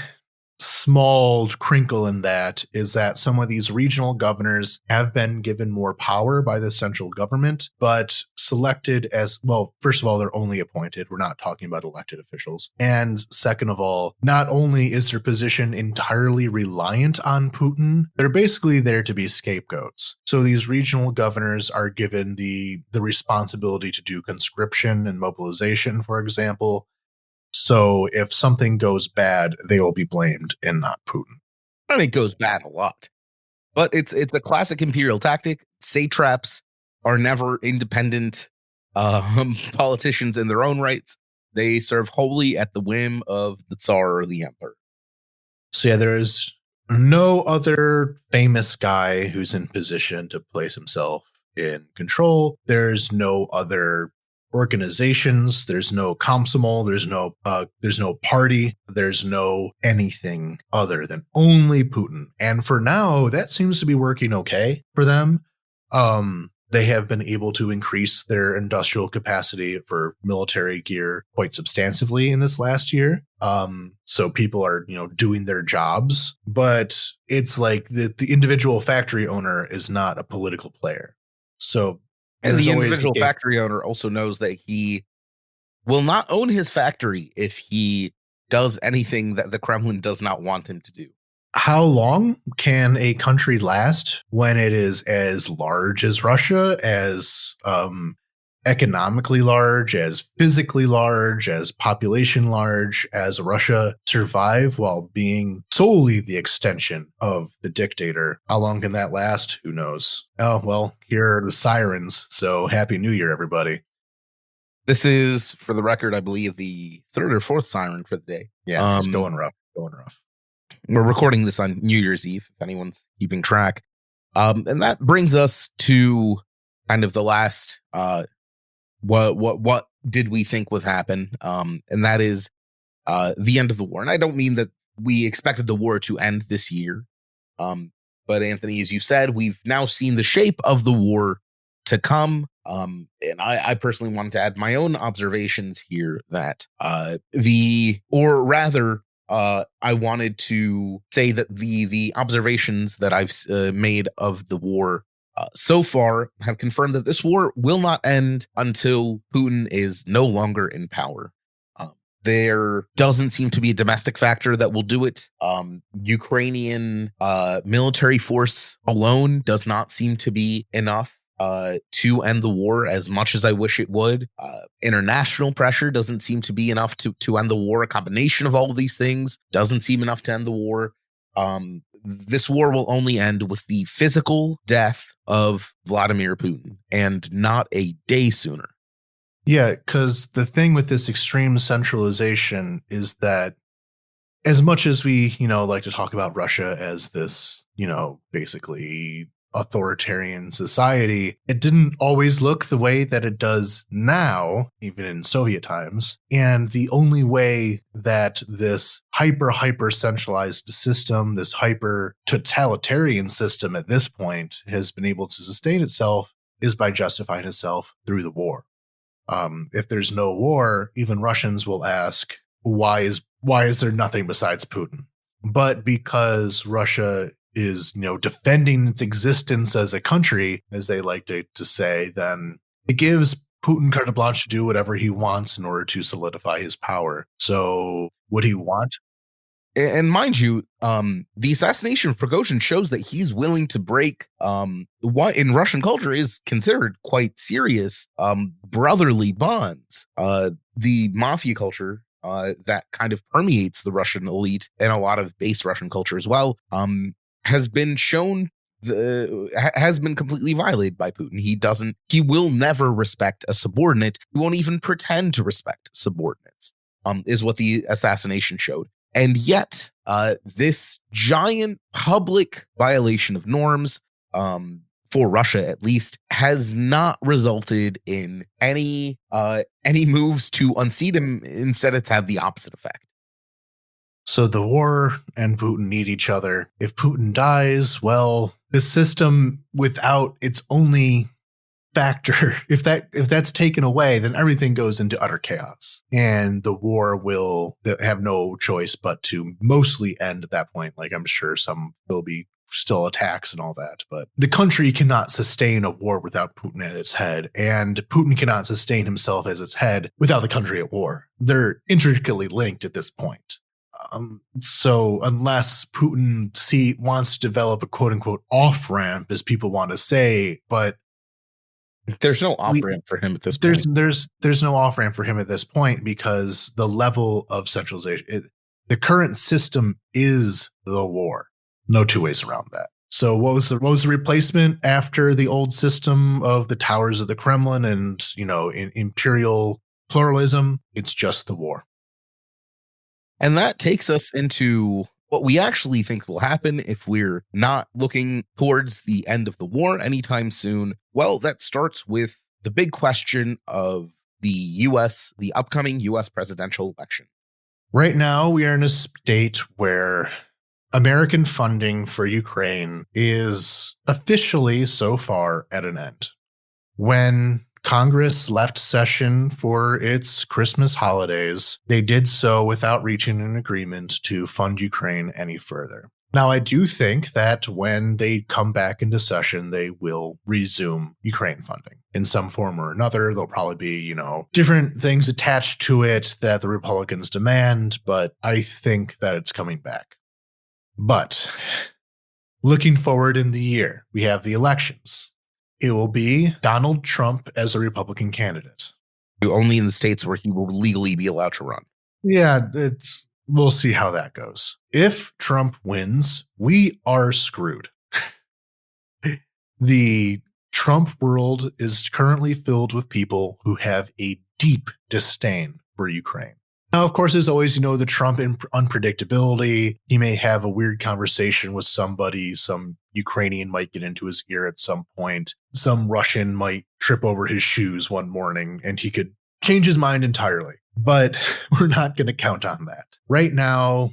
small crinkle in that is that some of these regional governors have been given more power by the central government, but selected as, well, first of all, they're only appointed. We're not talking about elected officials. And second of all, not only is their position entirely reliant on Putin, they're basically there to be scapegoats. So these regional governors are given the responsibility to do conscription and mobilization, for example. So if something goes bad, they will be blamed and not Putin. I mean, it goes bad a lot, but it's a classic imperial tactic. Satraps are never independent politicians in their own rights. They serve wholly at the whim of the Tsar or the Emperor. So yeah, there is no other famous guy who's in position to place himself in control. There's no other organizations, there's no Komsomol, there's no party, there's no anything other than only Putin. And for now, that seems to be working okay for them. They have been able to increase their industrial capacity for military gear quite substantively in this last year. So people are, doing their jobs, but it's like the individual factory owner is not a political player. So, and the individual factory owner also knows that he will not own his factory if he does anything that the Kremlin does not want him to do. How long can a country last when it is as large as Russia, as economically large, as physically large, as population large as Russia survive while being solely the extension of the dictator? How long can that last? Who knows? Oh, well, here are the sirens. So Happy New Year, everybody. This is, for the record, I believe the third or fourth siren for the day. Yeah, it's going rough. We're recording this on New Year's Eve, if anyone's keeping track. And that brings us to kind of the last, what did we think would happen? And that is the end of the war. And I don't mean that we expected the war to end this year. But Anthony, as you said, we've now seen the shape of the war to come. And I personally wanted to add my own observations here that I wanted to say that the observations that I've made of the war so far have confirmed that this war will not end until Putin is no longer in power. There doesn't seem to be a domestic factor that will do it. Ukrainian military force alone does not seem to be enough to end the war as much as I wish it would. International pressure doesn't seem to be enough to end the war. A combination of all of these things doesn't seem enough to end the war. This war will only end with the physical death of Vladimir Putin, and not a day sooner. Yeah, because the thing with this extreme centralization is that as much as we, like to talk about Russia as this, basically authoritarian society, it didn't always look the way that it does now, even in Soviet times. And the only way that this hyper centralized system, this hyper totalitarian system at this point has been able to sustain itself is by justifying itself through the war. If there's no war, even Russians will ask, why is there nothing besides Putin? But because Russia is, defending its existence as a country, as they like to say, then it gives Putin carte blanche to do whatever he wants in order to solidify his power. So would he want? And mind you, the assassination of Prigozhin shows that he's willing to break what in Russian culture is considered quite serious brotherly bonds. The mafia culture that kind of permeates the Russian elite and a lot of base Russian culture as well has been completely violated by Putin. He will never respect a subordinate. He won't even pretend to respect subordinates, is what the assassination showed. And yet, this giant public violation of norms, for Russia at least, has not resulted in any moves to unseat him. Instead, it's had the opposite effect. So the war and Putin need each other. If Putin dies, well, the system without its only factor, if that's taken away, then everything goes into utter chaos. And the war will have no choice but to mostly end at that point. Like, I'm sure there'll be still attacks and all that, but the country cannot sustain a war without Putin at its head, and Putin cannot sustain himself as its head without the country at war. They're intricately linked at this point. So unless Putin wants to develop a quote unquote off ramp, as people want to say, but there's no off ramp for him at this point. There's no off ramp for him at this point because the level of centralization, the current system is the war. No two ways around that. So what was the replacement after the old system of the towers of the Kremlin and, in imperial pluralism? It's just the war. And that takes us into what we actually think will happen if we're not looking towards the end of the war anytime soon. Well, that starts with the big question of the upcoming US presidential election? Right now, we are in a state where American funding for Ukraine is officially so far at an end. When Congress left session for its Christmas holidays, they did so without reaching an agreement to fund Ukraine any further. Now, I do think that when they come back into session, they will resume Ukraine funding in some form or another. There'll probably be, different things attached to it that the Republicans demand, but I think that it's coming back. But looking forward in the year, we have the elections. It will be Donald Trump as a Republican candidate. Only in the states where he will legally be allowed to run. Yeah, we'll see how that goes. If Trump wins, we are screwed. The Trump world is currently filled with people who have a deep disdain for Ukraine. Now, of course, there's always, the Trump unpredictability. He may have a weird conversation with somebody. Some Ukrainian might get into his ear at some point. Some Russian might trip over his shoes one morning and he could change his mind entirely. But we're not going to count on that. Right now,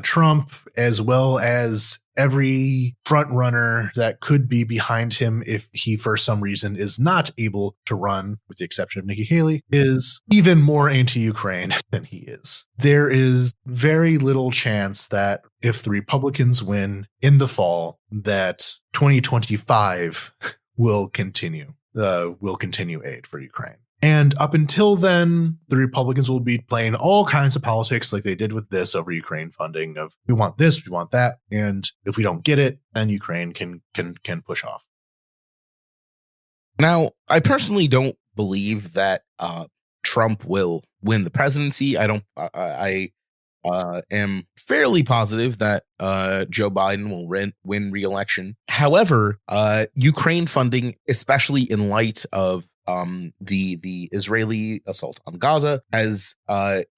Trump, as well as every front runner that could be behind him if he, for some reason, is not able to run, with the exception of Nikki Haley, is even more anti-Ukraine than he is. There is very little chance that if the Republicans win in the fall, that 2025 will continue aid for Ukraine. And up until then, the Republicans will be playing all kinds of politics like they did with this over Ukraine funding of we want this, we want that. And if we don't get it, then Ukraine can push off. Now, I personally don't believe that Trump will win the presidency. I am fairly positive that Joe Biden will win re-election. However, Ukraine funding, especially in light of the Israeli assault on Gaza, has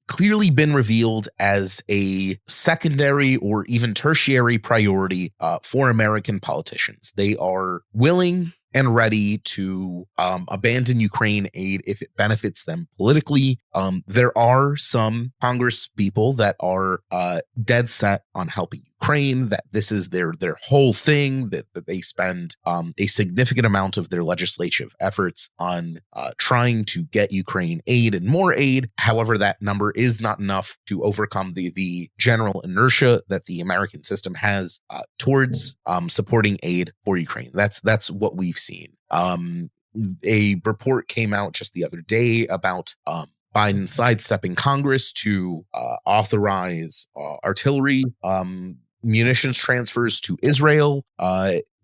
clearly been revealed as a secondary or even tertiary priority for American politicians. They are willing and ready to abandon Ukraine aid if it benefits them politically. There are some Congress people that are dead set on helping Ukraine, that this is their whole thing, that they spend a significant amount of their legislative efforts on trying to get Ukraine aid and more aid. However, that number is not enough to overcome the general inertia that the American system has towards supporting aid for Ukraine. That's what we've seen. A report came out just the other day about Biden sidestepping Congress to authorize artillery munitions transfers to Israel.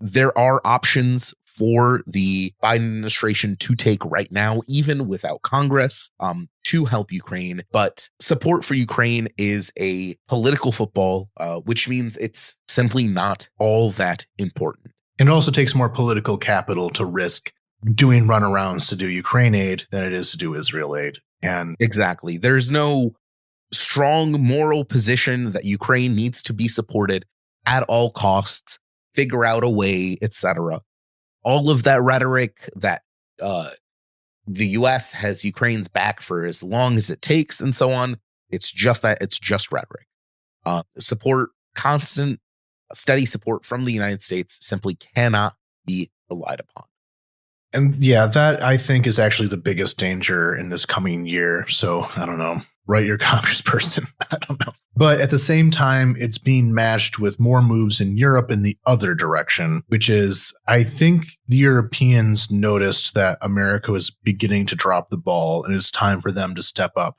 There are options for the Biden administration to take right now, even without Congress, to help Ukraine. But support for Ukraine is a political football, which means it's simply not all that important. And it also takes more political capital to risk doing runarounds to do Ukraine aid than it is to do Israel aid. And exactly. There's no strong moral position that Ukraine needs to be supported at all costs, figure out a way, etc. All of that rhetoric that the U.S. has Ukraine's back for as long as it takes and so on, it's just rhetoric. Constant, steady support from the United States simply cannot be relied upon. And yeah, that I think is actually the biggest danger in this coming year. So I don't know. Write your congressperson. I don't know. But at the same time, it's being matched with more moves in Europe in the other direction, which is, I think the Europeans noticed that America was beginning to drop the ball and it's time for them to step up.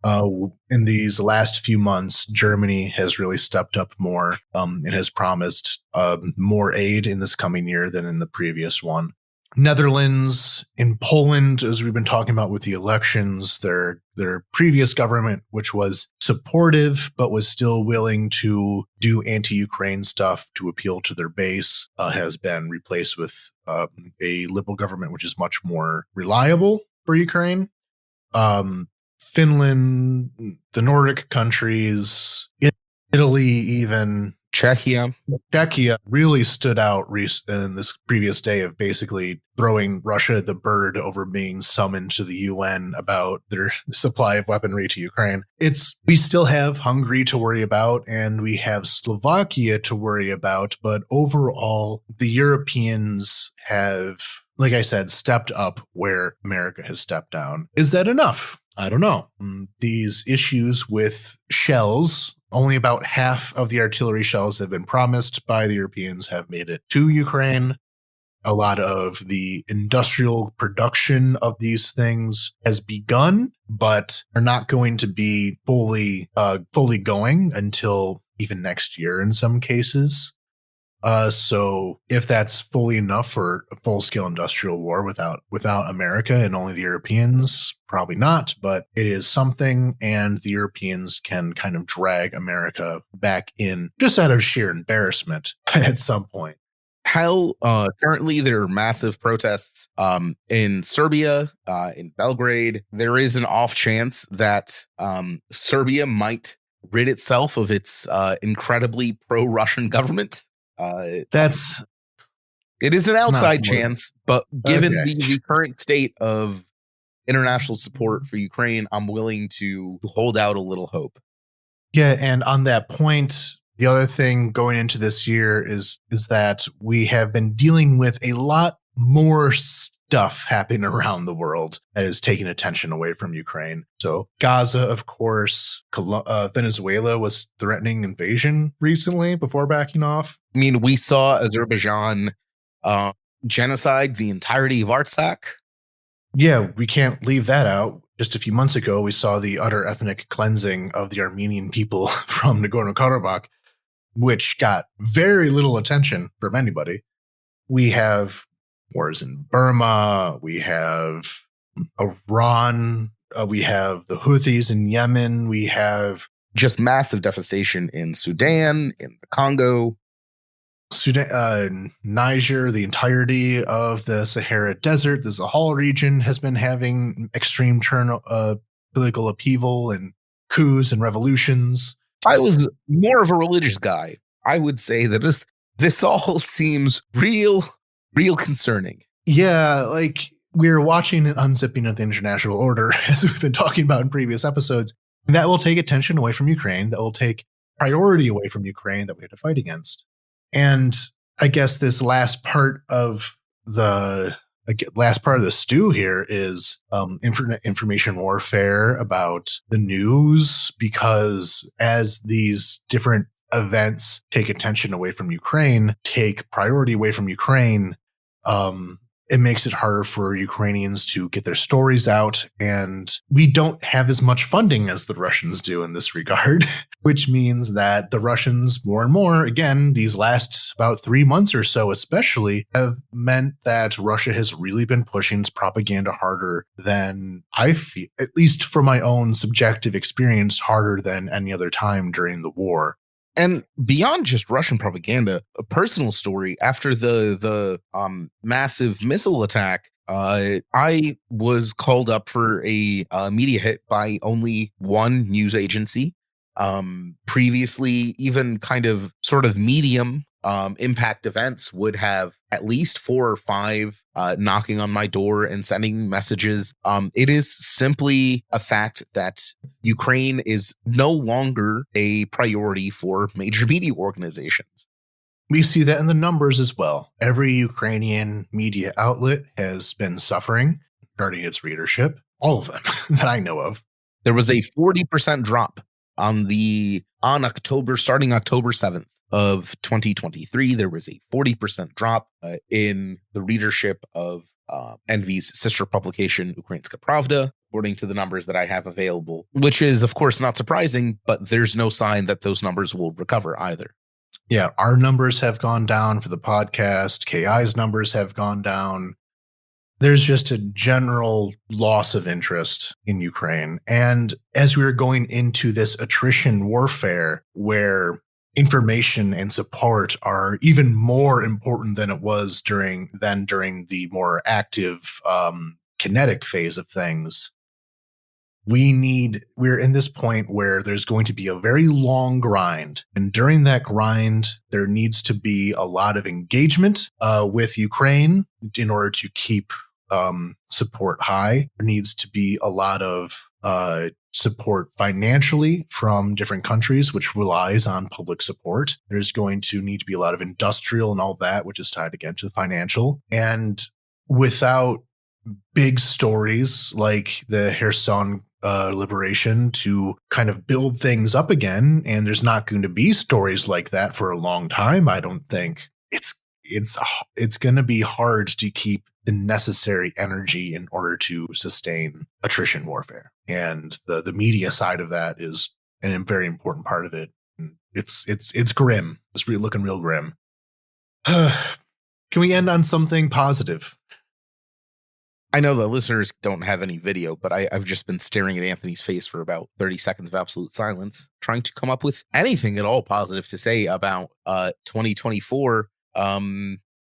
In these last few months, Germany has really stepped up more and has promised more aid in this coming year than in the previous one. Netherlands, in Poland, as we've been talking about with the elections, their previous government, which was supportive but was still willing to do anti-Ukraine stuff to appeal to their base, has been replaced with a liberal government which is much more reliable for Ukraine. Finland, the Nordic countries, Italy even, Czechia. Czechia really stood out in this previous day of basically throwing Russia the bird over being summoned to the UN about their supply of weaponry to Ukraine. We still have Hungary to worry about, and we have Slovakia to worry about, but overall, the Europeans have, like I said, stepped up where America has stepped down. Is that enough? I don't know. These issues with shells, only about half of the artillery shells have been promised by the Europeans have made it to Ukraine. A lot of the industrial production of these things has begun, but are not going to be fully going until even next year in some cases. So if that's fully enough for a full-scale industrial war without America and only the Europeans, probably not, but it is something, and the Europeans can kind of drag America back in just out of sheer embarrassment at some point. How currently there are massive protests in Serbia, in Belgrade. There is an off chance that Serbia might rid itself of its incredibly pro-Russian government. It is an outside chance, but given the current state of international support for Ukraine, I'm willing to hold out a little hope. Yeah, and on that point, the other thing going into this year is that we have been dealing with a lot more stuff happening around the world that is taking attention away from Ukraine. So Gaza, of course, Venezuela was threatening invasion recently before backing off. I mean, we saw Azerbaijan genocide the entirety of Artsakh. Yeah, we can't leave that out. Just a few months ago, we saw the utter ethnic cleansing of the Armenian people from Nagorno-Karabakh, which got very little attention from anybody. We have wars in Burma, we have Iran, we have the Houthis in Yemen, we have just massive devastation in Sudan, in the Congo. Niger, the entirety of the Sahara Desert, the Sahel region has been having extreme political upheaval and coups and revolutions. If I was more of a religious guy, I would say that this all seems real concerning. Yeah, like we're watching an unzipping of the international order, as we've been talking about in previous episodes. And that will take attention away from Ukraine. That will take priority away from Ukraine that we have to fight against. And I guess this last part of the stew here is information warfare about the news, because as these different events take attention away from Ukraine, take priority away from Ukraine, it makes it harder for Ukrainians to get their stories out. And we don't have as much funding as the Russians do in this regard, which means that the Russians more and more, again, these last about 3 months or so especially, have meant that Russia has really been pushing its propaganda harder than I feel, at least from my own subjective experience, harder than any other time during the war. And beyond just Russian propaganda, a personal story, after the massive missile attack, I was called up for a media hit by only one news agency. Previously, even kind of sort of medium impact events would have at least 4 or 5 knocking on my door and sending messages. It is simply a fact that Ukraine is no longer a priority for major media organizations. We see that in the numbers as well. Every Ukrainian media outlet has been suffering regarding its readership. All of them that I know of. There was a 40% drop starting October 7th. Of 2023, there was a 40% drop in the readership of Envy's sister publication, Ukrainska Pravda, according to the numbers that I have available, which is, of course, not surprising, but there's no sign that those numbers will recover either. Yeah, our numbers have gone down for the podcast. KI's numbers have gone down. There's just a general loss of interest in Ukraine. And as we were going into this attrition warfare, where information and support are even more important than it was during the more active kinetic phase of things, we're in this point where there's going to be a very long grind. And during that grind, there needs to be a lot of engagement with Ukraine in order to keep support high. There needs to be a lot of support financially from different countries, which relies on public support. There's going to need to be a lot of industrial and all that, which is tied again to the financial. And without big stories like the Kherson liberation to kind of build things up again, and there's not going to be stories like that for a long time, I don't think. It's going to be hard to keep the necessary energy in order to sustain attrition warfare. And the media side of that is a very important part of it. It's grim. It's really looking real grim. Can we end on something positive? I know the listeners don't have any video, but I've just been staring at Anthony's face for about 30 seconds of absolute silence, trying to come up with anything at all positive to say about 2024.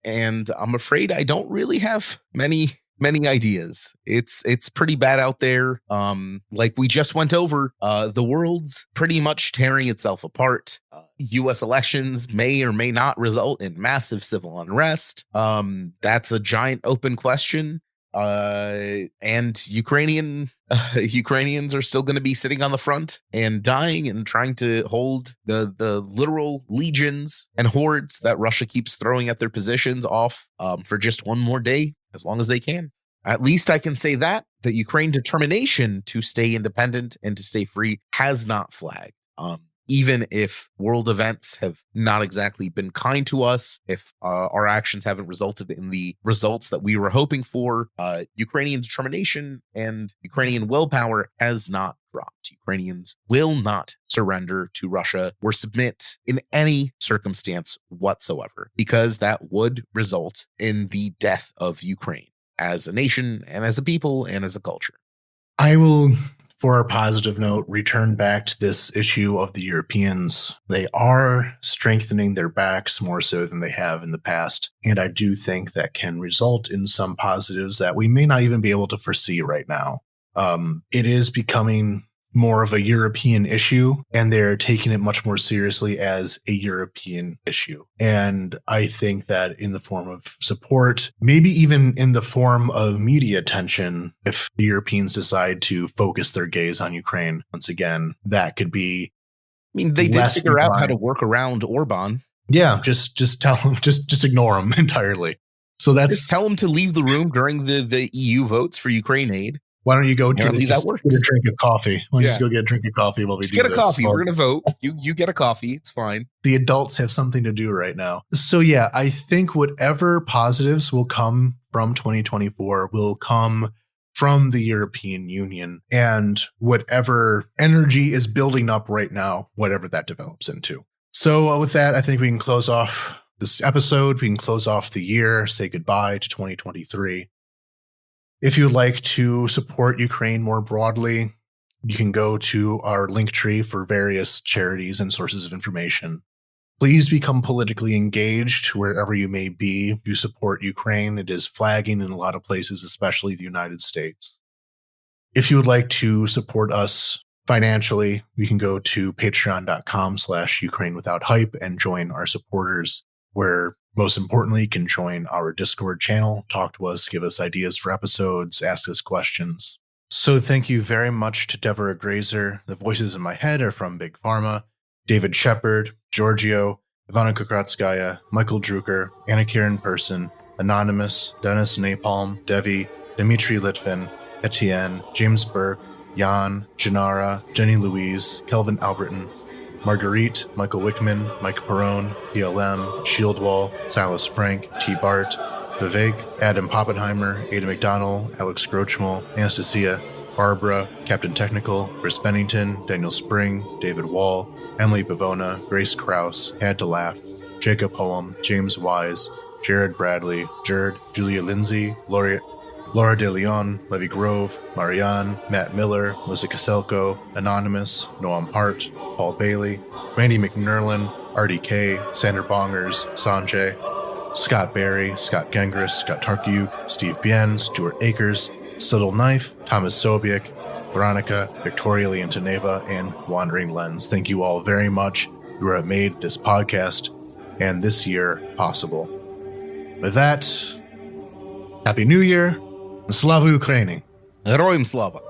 And I'm afraid I don't really have many ideas. It's pretty bad out there. Like we just went over, the world's pretty much tearing itself apart. US elections may or may not result in massive civil unrest. That's a giant open question. And Ukrainians are still going to be sitting on the front and dying and trying to hold the literal legions and hordes that Russia keeps throwing at their positions off for just one more day, as long as they can. At least I can say that Ukraine's determination to stay independent and to stay free has not flagged. Even if world events have not exactly been kind to us, if our actions haven't resulted in the results that we were hoping for, Ukrainian determination and Ukrainian willpower has not dropped. Ukrainians will not surrender to Russia or submit in any circumstance whatsoever, because that would result in the death of Ukraine as a nation and as a people and as a culture. I will, for a positive note, return back to this issue of the Europeans. They are strengthening their backs more so than they have in the past. And I do think that can result in some positives that we may not even be able to foresee right now. It is becoming more of a European issue, and they're taking it much more seriously as a European issue. And I think that in the form of support, maybe even in the form of media attention, if the Europeans decide to focus their gaze on Ukraine, once again, that could be. I mean, they did figure out how to work around Orban. Yeah, just tell them, just ignore them entirely. So that's just tell them to leave the room during the EU votes for Ukraine aid. Why don't you go get a drink of coffee? Why don't you just go get a drink of coffee while we do this? Get a coffee. We're going to vote. You get a coffee. It's fine. The adults have something to do right now. So yeah, I think whatever positives will come from 2024 will come from the European Union, and whatever energy is building up right now, whatever that develops into. So with that, I think we can close off this episode. We can close off the year, say goodbye to 2023. If you'd like to support Ukraine more broadly, you can go to our link tree for various charities and sources of information. Please become politically engaged wherever you may be. You support Ukraine. It is flagging in a lot of places, especially the United States. If you would like to support us financially, you can go to patreon.com/UkraineWithoutHype and join our supporters, where most importantly, you can join our Discord channel, talk to us, give us ideas for episodes, ask us questions. So thank you very much to Deborah Grazer. The voices in my head are from Big Pharma, David Shepard, Giorgio, Ivana Kukratskaya, Michael Drucker, Anna Karen Person, Anonymous, Dennis Napalm, Devi, Dmitry Litvin, Etienne, James Burke, Jan, Janara, Jenny Louise, Kelvin Alberton, Marguerite, Michael Wickman, Mike Perone, PLM, Shieldwall, Silas Frank, T. Bart, Vivek, Adam Poppenheimer, Ada McDonald, Alex Grochmal, Anastasia, Barbara, Captain Technical, Chris Bennington, Daniel Spring, David Wall, Emily Bavona, Grace Krause, Had to Laugh, Jacob Poem, James Wise, Jared Bradley, Jared, Julia Lindsay, Laura De Leon, Levy Grove, Marianne, Matt Miller, Melissa Kaselko, Anonymous, Noam Hart, Paul Bailey, Randy McNerlin, RDK, Sander Bongers, Sanjay, Scott Barry, Scott Gengris, Scott Tarkiuk, Steve Bien, Stuart Akers, Subtle Knife, Thomas Sobiek, Veronica, Victoria Leontineva, and Wandering Lens. Thank you all very much. You have made this podcast and this year possible. With that, Happy New Year, and Slava Ukraini. Героям слава!